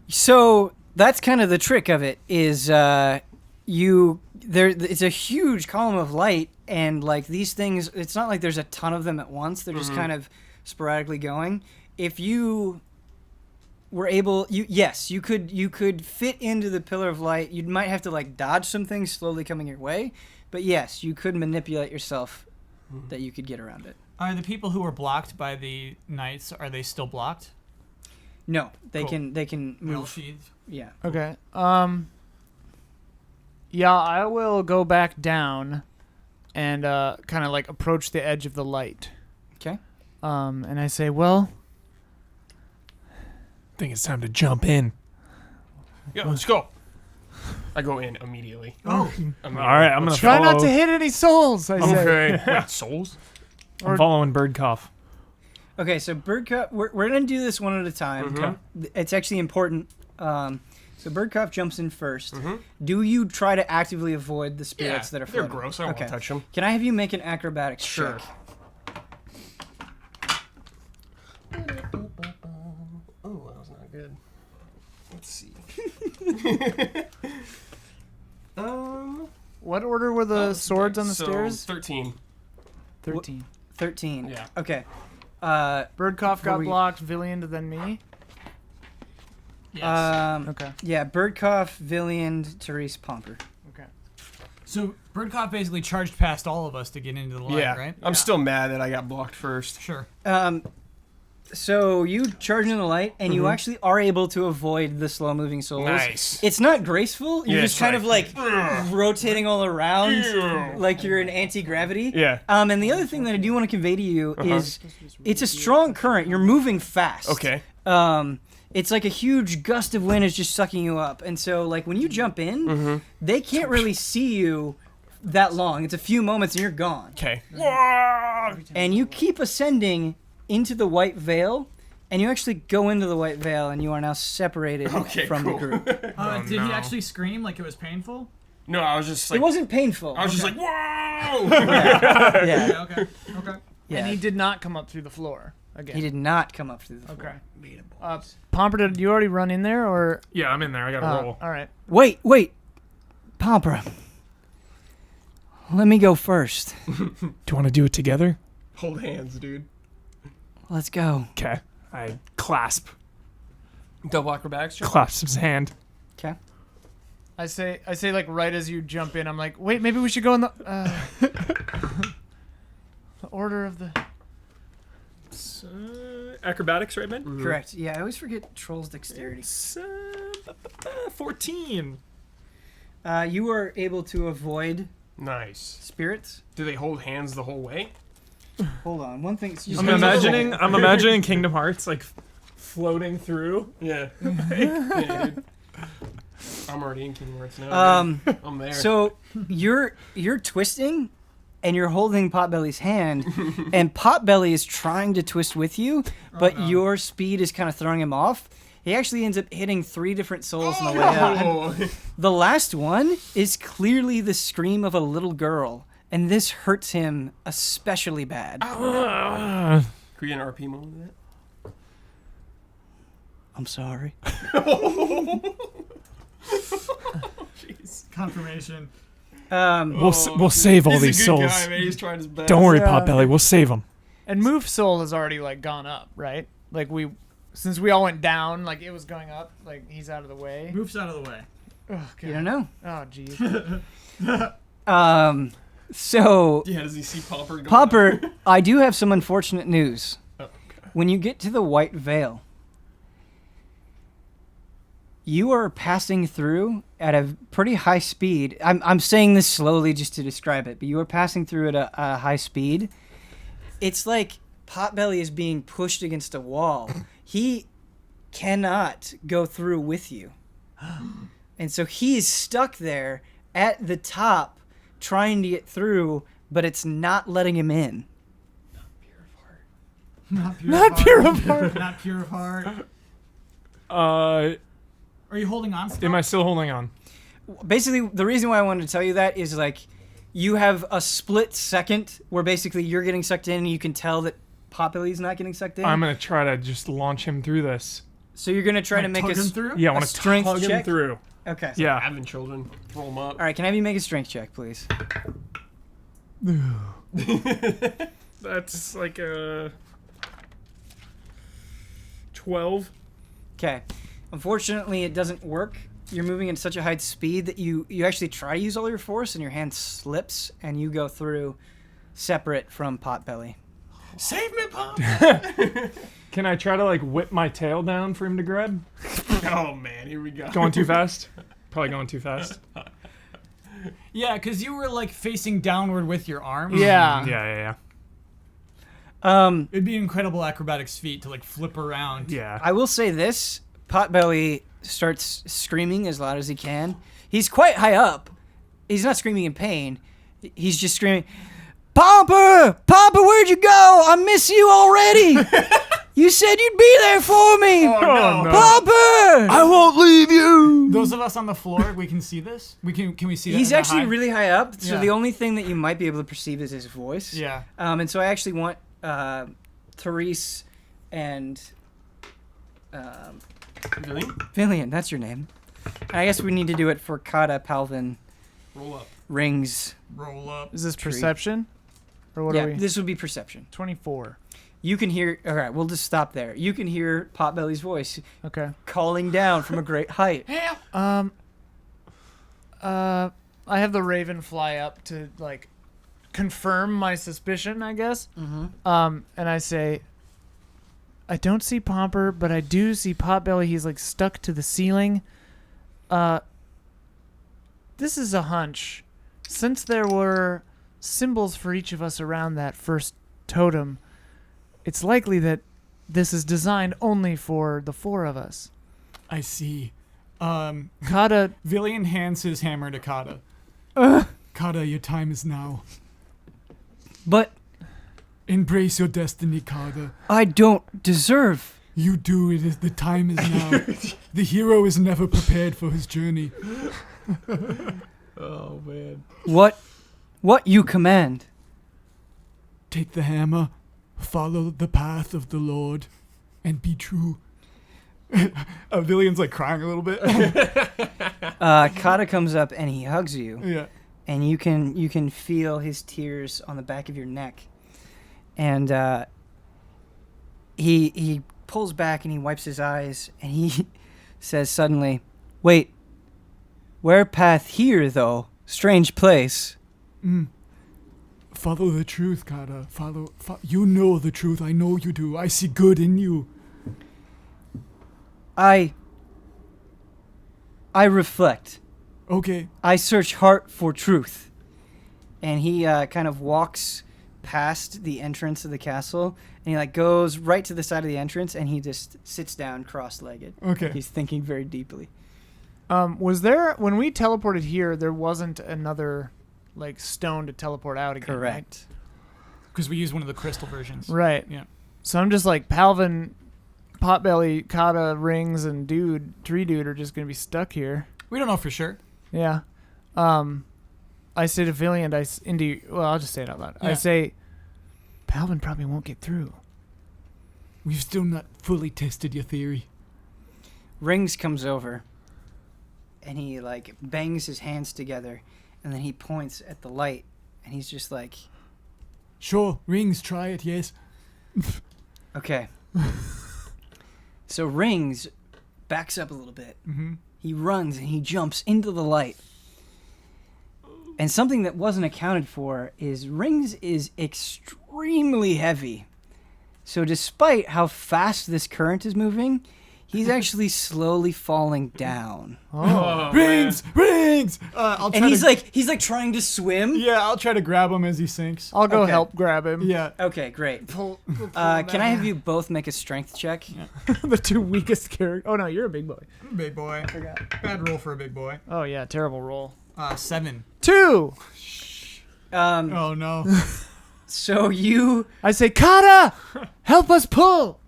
So that's kind of the trick of it is it's a huge column of light, and like these things, it's not like there's a ton of them at once. They're just kind of sporadically going. If you were able. You could fit into the pillar of light. You might have to like dodge some things slowly coming your way, but yes, you could manipulate yourself that you could get around it. Are the people who were blocked by the knights, are they still blocked? No, they Cool. can Well move. sheathed. Yeah. Okay. Yeah, I will go back down and kind of like approach the edge of the light. Okay. And I say, well, I think it's time to jump in. Yeah, let's go. I go in immediately. Oh. All right, I'm gonna try follow. not to hit any souls. I say. Okay. Wait, souls? I'm following Birdcough. Okay, so Birdcup, we're gonna do this one at a time. Mhm. It's actually important. So Birdcup jumps in 1st. Mhm. Do you try to actively avoid the spirits that are they're floating? gross. I don't Okay. want to touch them. Can I have you make an acrobatics Sure. check? Oh, that was not good. Let's see. What order were the swords on the so stairs? 13. 13. 13. Yeah. Okay. Birdcough got we- blocked, Villian, then me. Yes. Okay. Yeah, Birdcough, Villian, Therese, Pomper. Okay. So Birdcough basically charged past all of us to get into the light, Yeah. right? I'm still mad that I got blocked first. Sure. So you charge in the light, and you actually are able to avoid the slow-moving souls. Nice. It's not graceful. You're Yeah, just it's kind of like like, rotating all around, Ugh. like you're in anti-gravity. Yeah. And the other thing that I do want to convey to you is, it's a strong current. You're moving fast. Okay. It's like a huge gust of wind is just sucking you up, and so like when you jump in, they can't really see you that long. It's a few moments and you're gone. Okay. And you keep ascending into the White Veil, and you actually go into the White Veil, and you are now separated Okay, from cool. the group. Did he no. actually scream like it was painful? No, I was just like, It wasn't painful. I was just like, whoa! yeah, Okay. Okay. yeah. And he did not come up through the floor again. He did not come up through the floor. Okay. Pomper, did you already run in there, or? Yeah, I'm in there. I gotta roll. All right. Wait, Pomper. Let me go first. Do you want to do it together? Hold hands, dude. Let's go. Okay. I clasp Double acrobatics check? his hand. Okay. I say like right as you jump in, I'm like, wait, maybe we should go in the the order of the. Acrobatics, right, Ben? Correct. Yeah, I always forget Troll's dexterity. It's, 14. You are able to avoid Nice. spirits. Do they hold hands the whole way? Hold on. One thing. Just I'm imagining Kingdom Hearts like floating through. Yeah. Yeah, dude. I'm already in Kingdom Hearts now. dude. I'm there. So you're twisting, and you're holding Potbelly's hand, and Potbelly is trying to twist with you, but your speed is kind of throwing him off. He actually ends up hitting 3 different souls on the way out. Oh. The last one is clearly the scream of a little girl, and this hurts him especially bad. Can we get an RP moment of that? I'm sorry. Jeez. Confirmation. We'll save all He's a these good souls. guy, man. He's trying his best. Don't worry, Yeah. Potbelly. We'll save them. And move soul has already like gone up, right? Like since we all went down, like it was going up. Like he's out of the way. Moves out of the way. Oh, You don't know. Oh, jeez. So Yeah, does he see Pomper go Popper, I do have some unfortunate news. Oh, okay. When you get to the White Veil, you are passing through at a pretty high speed. I'm saying this slowly just to describe it, but you are passing through at a high speed. It's like Potbelly is being pushed against a wall. He cannot go through with you. And so he is stuck there at the top trying to get through, but it's not letting him in. Not pure of heart. Not pure of heart. Are Are you holding on still? am I still holding on? Basically, the reason why I wanted to tell you that is like you have a split second where basically you're getting sucked in and you can tell that Potbelly's not getting sucked in. I'm gonna try to just launch him through this. So you're gonna try to make tug a him through? Yeah, I A want to strength tug him check? through. Okay. Yeah. Having children, roll them up. All right. Can I have you make a strength check, please? That's like a 12. Okay. Unfortunately, it doesn't work. You're moving at such a high speed that you actually try to use all your force, and your hand slips, and you go through separate from Potbelly. Save me, Pop! Can I try to like whip my tail down for him to grab? Oh man, here we go. Going too fast? Probably going too fast. Yeah, because you were like facing downward with your arms. Yeah. Yeah. It'd be an incredible acrobatics feat to like flip around. Yeah. I will say this: Potbelly starts screaming as loud as he can. He's quite high up. He's not screaming in pain. He's just screaming, "Pomper! Pomper, where'd you go? I miss you already. You said you'd be there for me. Oh, no. Pomper!" I won't leave you. Those of us on the floor, we can see this. Can we see that? He's that actually high? really high up, so Yeah. the only thing that you might be able to perceive is his voice. Yeah. And so I actually want Therese and Really? Villian, that's your name. And I guess we need to do it for Kata, Palvin, Roll up. Rings. Roll up. Is this Tree. perception? Or what Yeah, are we? this would be perception. 24. You can hear. All right, we'll just stop there. You can hear Potbelly's voice Okay. calling down from a great height. I have the raven fly up to like confirm my suspicion, I guess. Mm-hmm. And I say, I don't see Pomper, but I do see Potbelly. He's like stuck to the ceiling. This is a hunch. Since there were symbols for each of us around that first totem, it's likely that this is designed only for the four of us. I see. Kata, Villian hands his hammer to Kata. Kata, your time is now. But Embrace your destiny, Kata. I don't deserve. You do. The time is now. The hero is never prepared for his journey. Oh man. What you command. Take the hammer, follow the path of the Lord, and be true. Villian's like crying a little bit. Kata comes up and he hugs you. Yeah. And you can feel his tears on the back of your neck, and he pulls back and he wipes his eyes and he says suddenly, "Wait, where path here though? Strange place." Follow the truth, Kata. You know the truth. I know you do. I see good in you. I reflect. Okay. I search heart for truth. And he kind of walks past the entrance of the castle, and he like goes right to the side of the entrance, and he just sits down cross-legged. Okay. He's thinking very deeply. was there, when we teleported here, there wasn't another like stone to teleport out again? Correct. Because we use one of the crystal versions. Right. Yeah. So I'm just like, Palvin, Potbelly, Kata, Rings, and Tree Dude are just going to be stuck here. We don't know for sure. Yeah. I say to Villian, I'll just say it out loud. I Yeah. say, Palvin probably won't get through. We've still not fully tested your theory. Rings comes over, and he like bangs his hands together, and then he points at the light, and he's just like, Sure, Rings, try it, yes. okay. So Rings backs up a little bit. Mm-hmm. He runs and he jumps into the light. And something that wasn't accounted for is Rings is extremely heavy. So despite how fast this current is moving, he's actually slowly falling down. Oh. Rings! Rings! I'll try And he's to, like trying to swim. Yeah, I'll try to grab him as he sinks. I'll go Okay. help grab him. Yeah. Okay, great. Pull Can I have you both make a strength check? the two weakest characters. Oh, no, you're a big boy. Big boy. Bad roll for a big boy. Oh, yeah, terrible roll. 7. 2! Oh, no. So you, I say, Kata! Help us pull!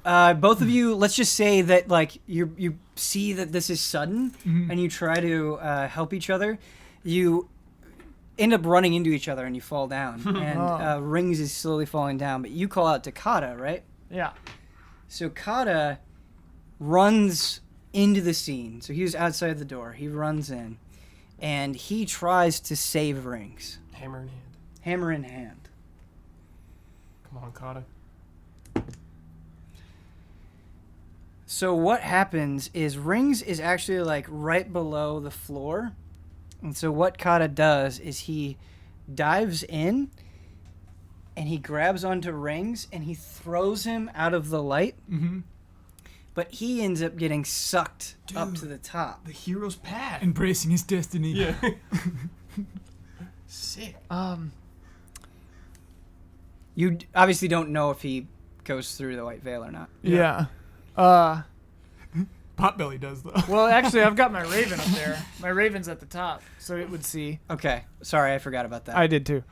both of you, let's just say that like you see that this is sudden, and you try to help each other. You end up running into each other and you fall down. And Rings is slowly falling down, but you call out to Kata, right? Yeah. So Kata runs into the scene. So he was outside the door. He runs in, and he tries to save Rings, Hammer in hand. hammer in hand. Come on, Kata. So what happens is Rings is actually like right below the floor. And so what Kata does is he dives in and he grabs onto Rings and he throws him out of the light. Mm-hmm. But he ends up getting sucked up to the top. The hero's path. Embracing his destiny. Yeah. Sick. You obviously don't know if he goes through the white veil or not. Yeah. Potbelly does though. Well, actually, I've got my raven up there. My raven's at the top, so it would see. Okay. Sorry, I forgot about that. I did too.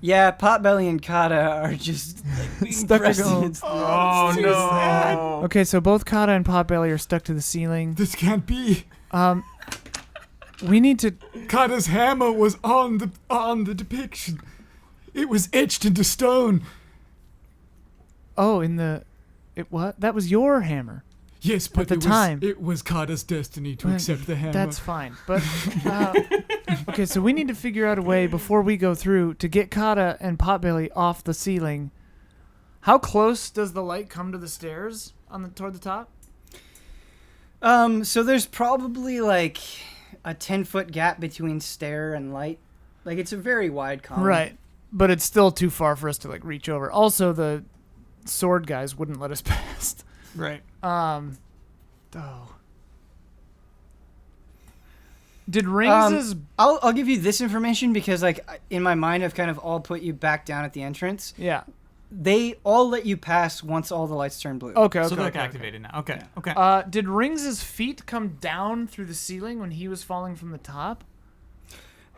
Yeah, Potbelly and Kata are just like being Stuck pressed against- against the Oh no. Okay, so both Kata and Potbelly are stuck to the ceiling. This can't be. We need to. Kata's hammer was on the depiction. It was etched into stone. Oh, what? That was your hammer. Yes, but the time. it was Kata's destiny to Well, accept the hammer. That's fine. But okay, so we need to figure out a way before we go through to get Kata and Potbelly off the ceiling. How close does the light come to the stairs toward the top? So there's probably like a 10-foot gap between stair and light. Like it's a very wide column. Right, but it's still too far for us to like reach over. Also, the sword guys wouldn't let us past. right. Did Rings' I'll give you this information because like in my mind I've kind of all put you back down at the entrance. yeah. They all let you pass once all the lights turn blue. Okay. So they're Okay. activated now. Okay. Okay. Did Rings' feet come down through the ceiling when he was falling from the top?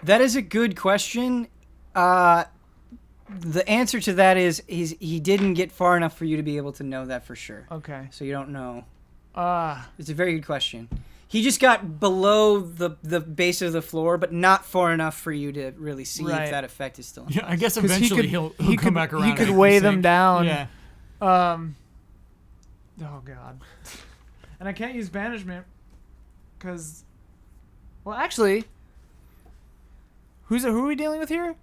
That is a good question. The answer to that is he didn't get far enough for you to be able to know that for sure. Okay. So you don't know. Uh, It's a very good question. He just got below the base of the floor, but not far enough for you to really see Right. if that effect is still in Yeah, I guess 'cause eventually he he'll could come back around. He could and weigh sink. them down. Yeah. Oh god. And I can't use banishment because, well, actually, who are we dealing with here?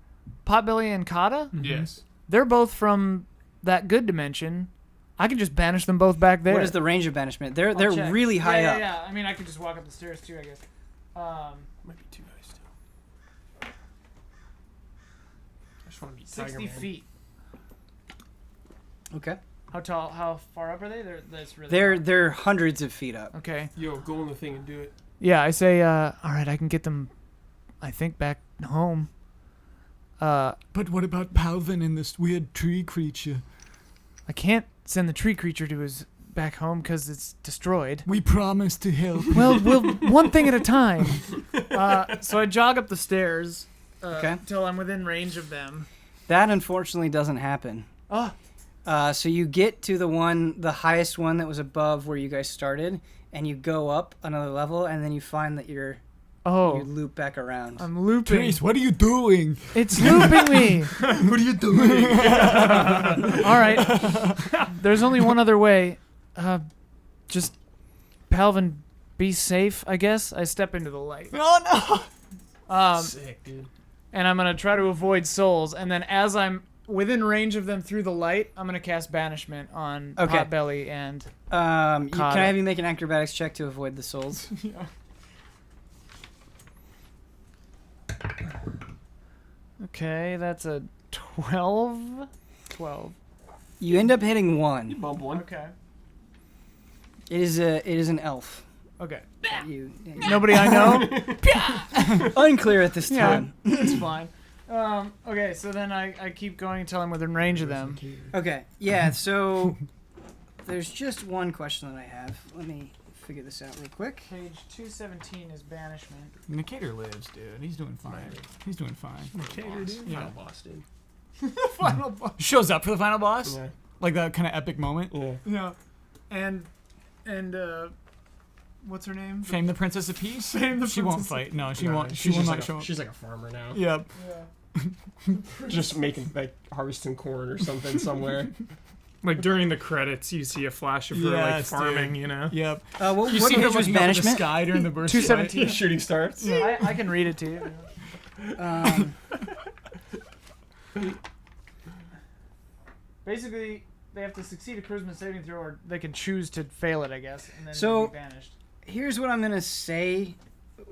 Potbelly and Kata. Yes. They're both from that good dimension. I can just banish them both back there. What is the range of banishment? They're I'll check. really high up. Yeah. I mean, I could just walk up the stairs too, I guess. Might be too high still. I just want to be 60 Tiger Man. feet. Okay. How tall? How far up are they? That's really. They're hundreds of feet up. Okay. Yo, go in the thing and do it. Yeah, I say, all right, I can get them, I think, back home. But what about Palvin and this weird tree creature? I can't send the tree creature to his back home because it's destroyed. We promised to help. Well, one thing at a time. So I jog up the stairs Okay. till I'm within range of them. That unfortunately doesn't happen. Oh, So you get to the highest one that was above where you guys started, and you go up another level, and then you find that you loop back around. I'm looping. Trace, what are you doing? It's looping me. What are you doing? All right. There's only one other way. Just, Palvin, be safe, I guess. I step into the light. Oh no! Sick, dude. And I'm going to try to avoid souls. And then as I'm within range of them through the light, I'm going to cast Banishment on Okay. Potbelly and... Can Kata. I have you make an acrobatics check to avoid the souls? Okay, that's a 12. 12. You end up hitting one. Bump one. Okay. It is an elf. Okay. You, Nobody I know? unclear at this Yeah. time. It's fine. Okay, so then I keep going until I'm within range of them. Okay, yeah, so there's just one question that I have. Let me figure this out real quick. Page 217 is Banishment. Nicator lives, dude. He's doing fine. He's doing fine. Yeah. Final boss, dude. Final boss. Shows up for the final boss. Yeah. Like that kind of epic moment. Yeah. Yeah. And what's her name? Fame the Princess of Peace. Fame the She won't Princess of- fight. No, she Nah, won't. She she's will just not like show up. she's like a farmer now. Yep. Yeah. Just making like harvesting corn or something somewhere. Like during the credits, you see a flash of her like Yes, farming, dude. you know? Yep. What You see her page was looking up at the banishment? sky during the burst. 217. Shooting starts. I can read it to you. Um, Basically, they have to succeed a charisma saving throw, or they can choose to fail it, I guess, and then So- be banished. Here's what I'm gonna say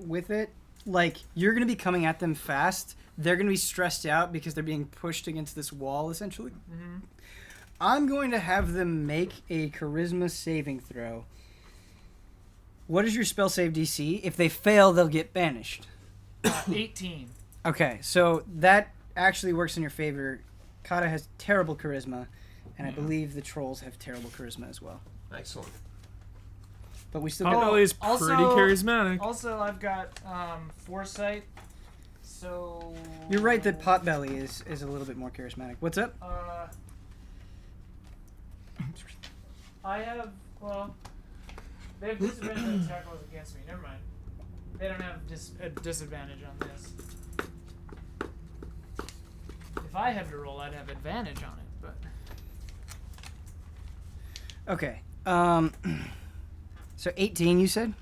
with it. Like, you're gonna be coming at them fast. They're gonna be stressed out because they're being pushed against this wall, essentially. Mm-hmm. I'm going to have them make a charisma saving throw. What is your spell save DC? If they fail, they'll get banished. 18. Okay, so that actually works in your favor. Kata has terrible charisma, and I believe the trolls have terrible charisma as well. Excellent. But we still get Potbelly is pretty also- charismatic. Also, I've got foresight, so... You're right that Potbelly is a little bit more charismatic. What's up? I have, well, they have disadvantage on attack rolls against me. Never mind. They don't have a disadvantage on this. If I had to roll, I'd have advantage on it, but... Okay. So 18, you said?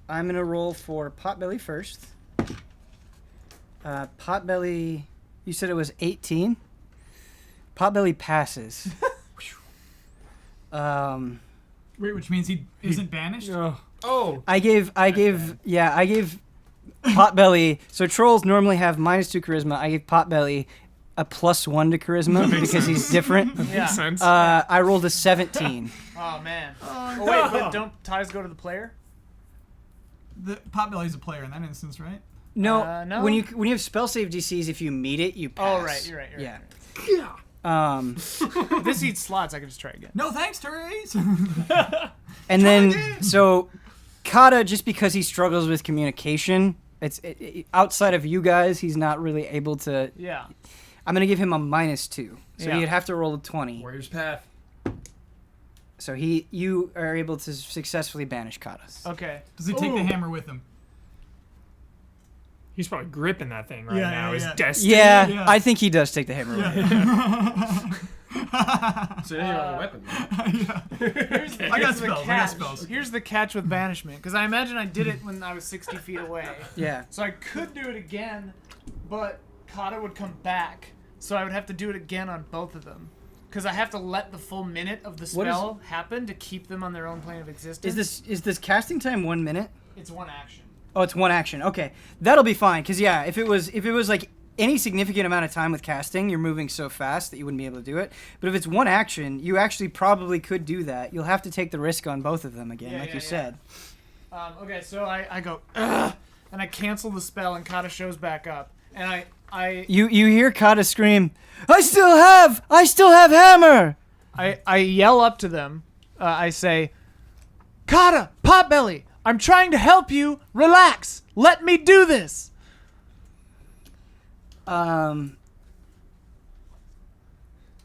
I'm going to roll for Potbelly first. Potbelly, you said it was 18? Potbelly passes. Wait, which means he isn't banished? Oh. I gave Potbelly, so trolls normally have -2 charisma. I gave Potbelly a +1 to charisma because he's different. Yeah. Makes sense. I rolled a 17. Oh, man. Oh, wait, but don't ties go to the player? The Potbelly's a player in that instance, right? No, No? when you have spell save DCs, if you meet it, you pass. Oh, right, you're right. Yeah. If this eats slots, I can just try again. No thanks, Therese. And then, so Kata, just because he struggles with communication, outside of you guys, he's not really able to. Yeah. I'm gonna give him a -2, so Yeah. he'd have to roll a 20. Warrior's Path. So you are able to successfully banish Kata. Okay. Does he take the hammer with him? He's probably gripping that thing right Yeah, now. yeah, His yeah. destiny. Yeah, Yeah. I think he does take the hammer. So now you have a weapon. I got spells. I got spells. Here's the catch with banishment, because I imagine I did it when I was 60 feet away. Yeah. So I could do it again, but Kata would come back, so I would have to do it again on both of them. Because I have to let the full minute of the What is- spell happen to keep them on their own plane of existence. Is this casting time 1 minute? It's one action. Oh, it's one action. Okay, that'll be fine. Cause yeah, if it was like any significant amount of time with casting, you're moving so fast that you wouldn't be able to do it. But if it's one action, you actually probably could do that. You'll have to take the risk on both of them again, Yeah, like yeah, you yeah. said. Okay, so I go, ugh, and I cancel the spell, and Kata shows back up, and I You hear Kata scream, I still have hammer. I yell up to them. I say, Kata, Potbelly, I'm trying to help you. Relax. Let me do this.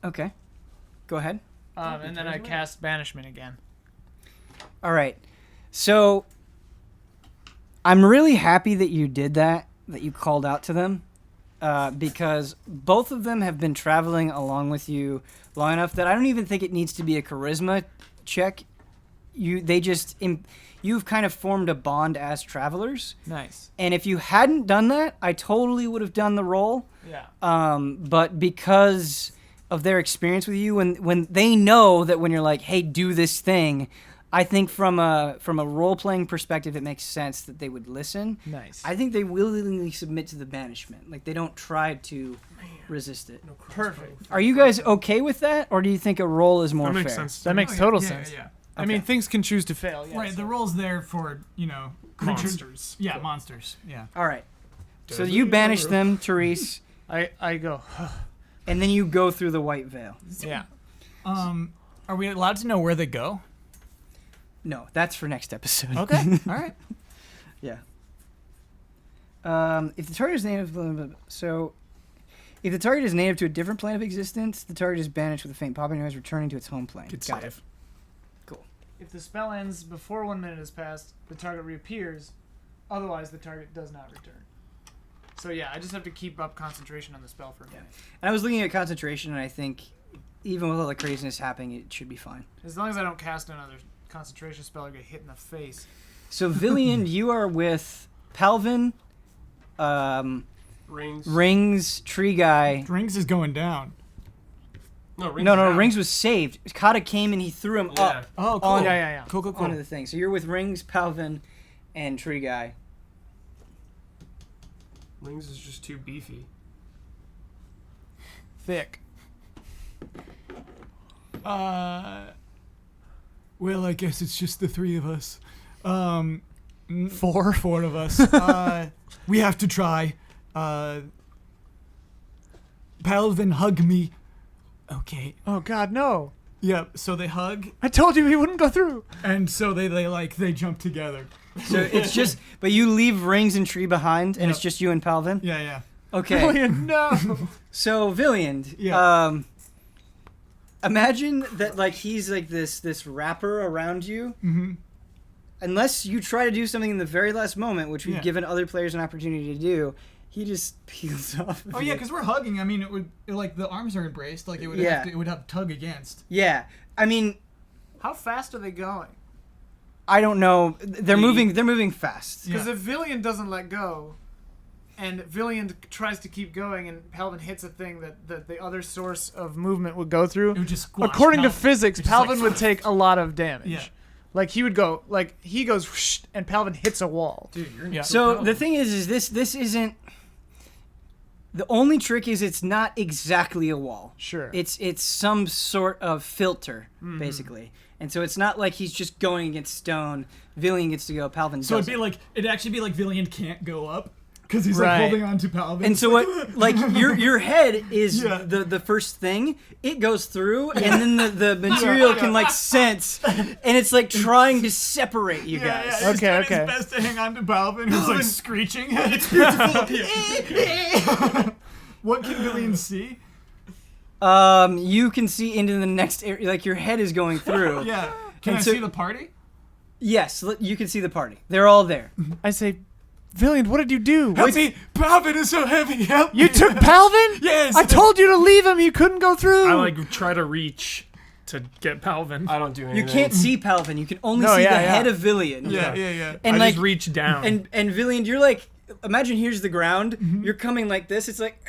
Okay, go ahead. And then I cast banishment again. All right, so I'm really happy that you did that you called out to them, because both of them have been traveling along with you long enough that I don't even think it needs to be a charisma check. You've kind of formed a bond as travelers, Nice. and if you hadn't done that, I totally would have done the roll. Yeah. But because of their experience with you, when they know that when you're like, hey, do this thing, I think from a role-playing perspective, it makes sense that they would listen. Nice. I think they willingly submit to the banishment. Like, they don't try to resist it. Perfect. Are you guys okay with that, or do you think a roll is more That makes fair? sense. That makes Okay, total yeah, sense. Yeah. I mean, things can choose to fail. Yeah, Right, so- the role's there for, creatures. Monsters. Yeah, monsters. Yeah. All right. So you banish them, Therese, I go, and then you go through the white veil. yeah. Are we allowed to know where they go? No, that's for next episode. Okay. All right. Yeah. If the target is native, if the target is native to a different plane of existence, the target is banished with a faint popping noise, returning to its home plane. Good Got save. it. If the spell ends before 1 minute has passed, the target reappears. Otherwise, the target does not return. So yeah, I just have to keep up concentration on the spell for a minute. And I was looking at concentration, and I think even with all the craziness happening, it should be fine. As long as I don't cast another concentration spell or get hit in the face. So, Villian, you are with Palvin, Rings. Rings, Tree Guy. Rings is going down. No, Rings. No, Rings was saved. Kata came and he threw him up Oh, cool. on Yeah. Cool. onto the thing. So you're with Rings, Palvin, and Tree Guy. Rings is just too beefy. Thick. Well, I guess it's just the three of us. Four of us. We have to try. Palvin, hug me. Okay. Oh God, no! Yep. So they hug, I told you he wouldn't go through. and so they jump together. So it's just, but you leave Rings and Tree behind, and it's Yep. just you and Palvin. Yeah. Okay. Villian, no. So Villiand, Yeah. imagine that like he's like this wrapper around you. Mm-hmm. Unless you try to do something in the very last moment, which we've Yeah. given other players an opportunity to do, he just peels off. of Oh yeah, you. because we're hugging. I mean, like the arms are embraced. Like it would Yeah. it would have tug against. Yeah. I mean, How fast are they going? I don't know. They're moving. They're moving fast. Yeah. Because if Villian doesn't let go, and Villian tries to keep going, and Palvin hits a thing that the other source of movement would go through, It would just squash according to Palvin. physics, It's just Palvin like- would take a lot of damage. Yeah. Like he would go, like he goes, whoosh, and Palvin hits a wall. Dude, you're Yeah. So the thing is this isn't. The only trick is it's not exactly a wall. Sure. It's some sort of filter, basically. And so it's not like he's just going against stone. Villian gets to go. Palvin So doesn't. it'd actually be like Villian can't go up because he's like Right. holding on to Palvin. And so what, like your head is Yeah. the first thing. It goes through, and then the material can like sense, and it's like trying to separate you guys. he's Okay, trying okay. his best to hang on to Palvin, who's like screeching. It's beautiful up here. What can Villian see? You can see into the next area. Like your head is going through. Yeah. Can And I so- see the party? Yes, you can see the party. They're all there. I say, Villian, what did you do? Help me! Palvin is so heavy. Help me! You took Palvin? Yes. I told you to leave him. You couldn't go through. I like try to reach to get Palvin. I don't do anything. You can't see Palvin. You can only No, see yeah, the yeah. head of Villian. Yeah. And I like just reach down. and Villian, you're like, imagine here's the ground. You're coming like this. It's like.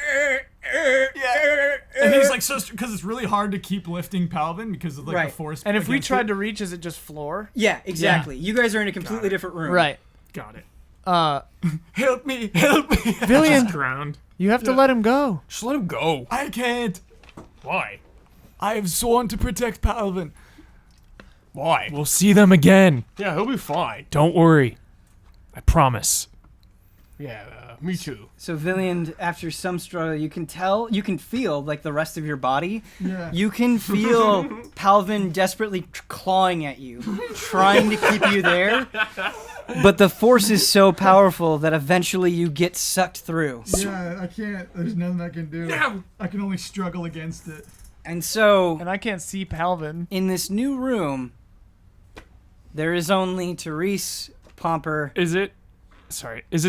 And he's like so because it's really hard to keep lifting Palvin because of like Right. the force. and if we against tried it. to reach, is it just floor? Yeah, exactly. You guys are in a completely different room. Right. Got it. help me, Villian, Ground. you have to let him go. Just let him go. I can't. Why? I have sworn to protect Palvin. Why? We'll see them again. Yeah, he'll be fine. Don't worry. I promise. Yeah, me too. So Villian, after some struggle, you can feel like the rest of your body. Yeah. You can feel Palvin desperately clawing at you, trying to keep you there. But the force is so powerful that eventually you get sucked through. Yeah, I can't. There's nothing I can do. No. I can only struggle against it. And so, And I can't see Palvin. in this new room, there is only Therese, Pomper. Is it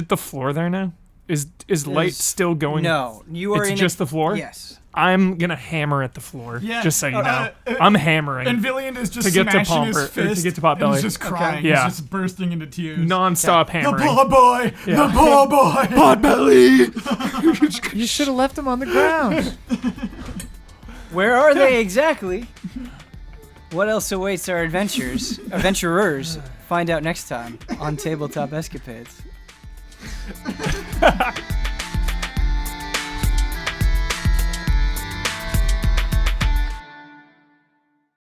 the floor there now? Is light There's- still going? No, you are It's in just the floor? Yes. I'm gonna hammer at the floor. Yeah, Just so you know. I'm hammering. And Villian is just To get to smashing his Pomper- to fist. get to Potbelly. And he's just crying. Yeah. He's just bursting into tears. Non-stop The hammering. poor boy! Yeah. The poor boy! Potbelly! You should have left him on the ground. Where are they exactly? What else awaits our adventurers? Find out next time on Tabletop Escapades.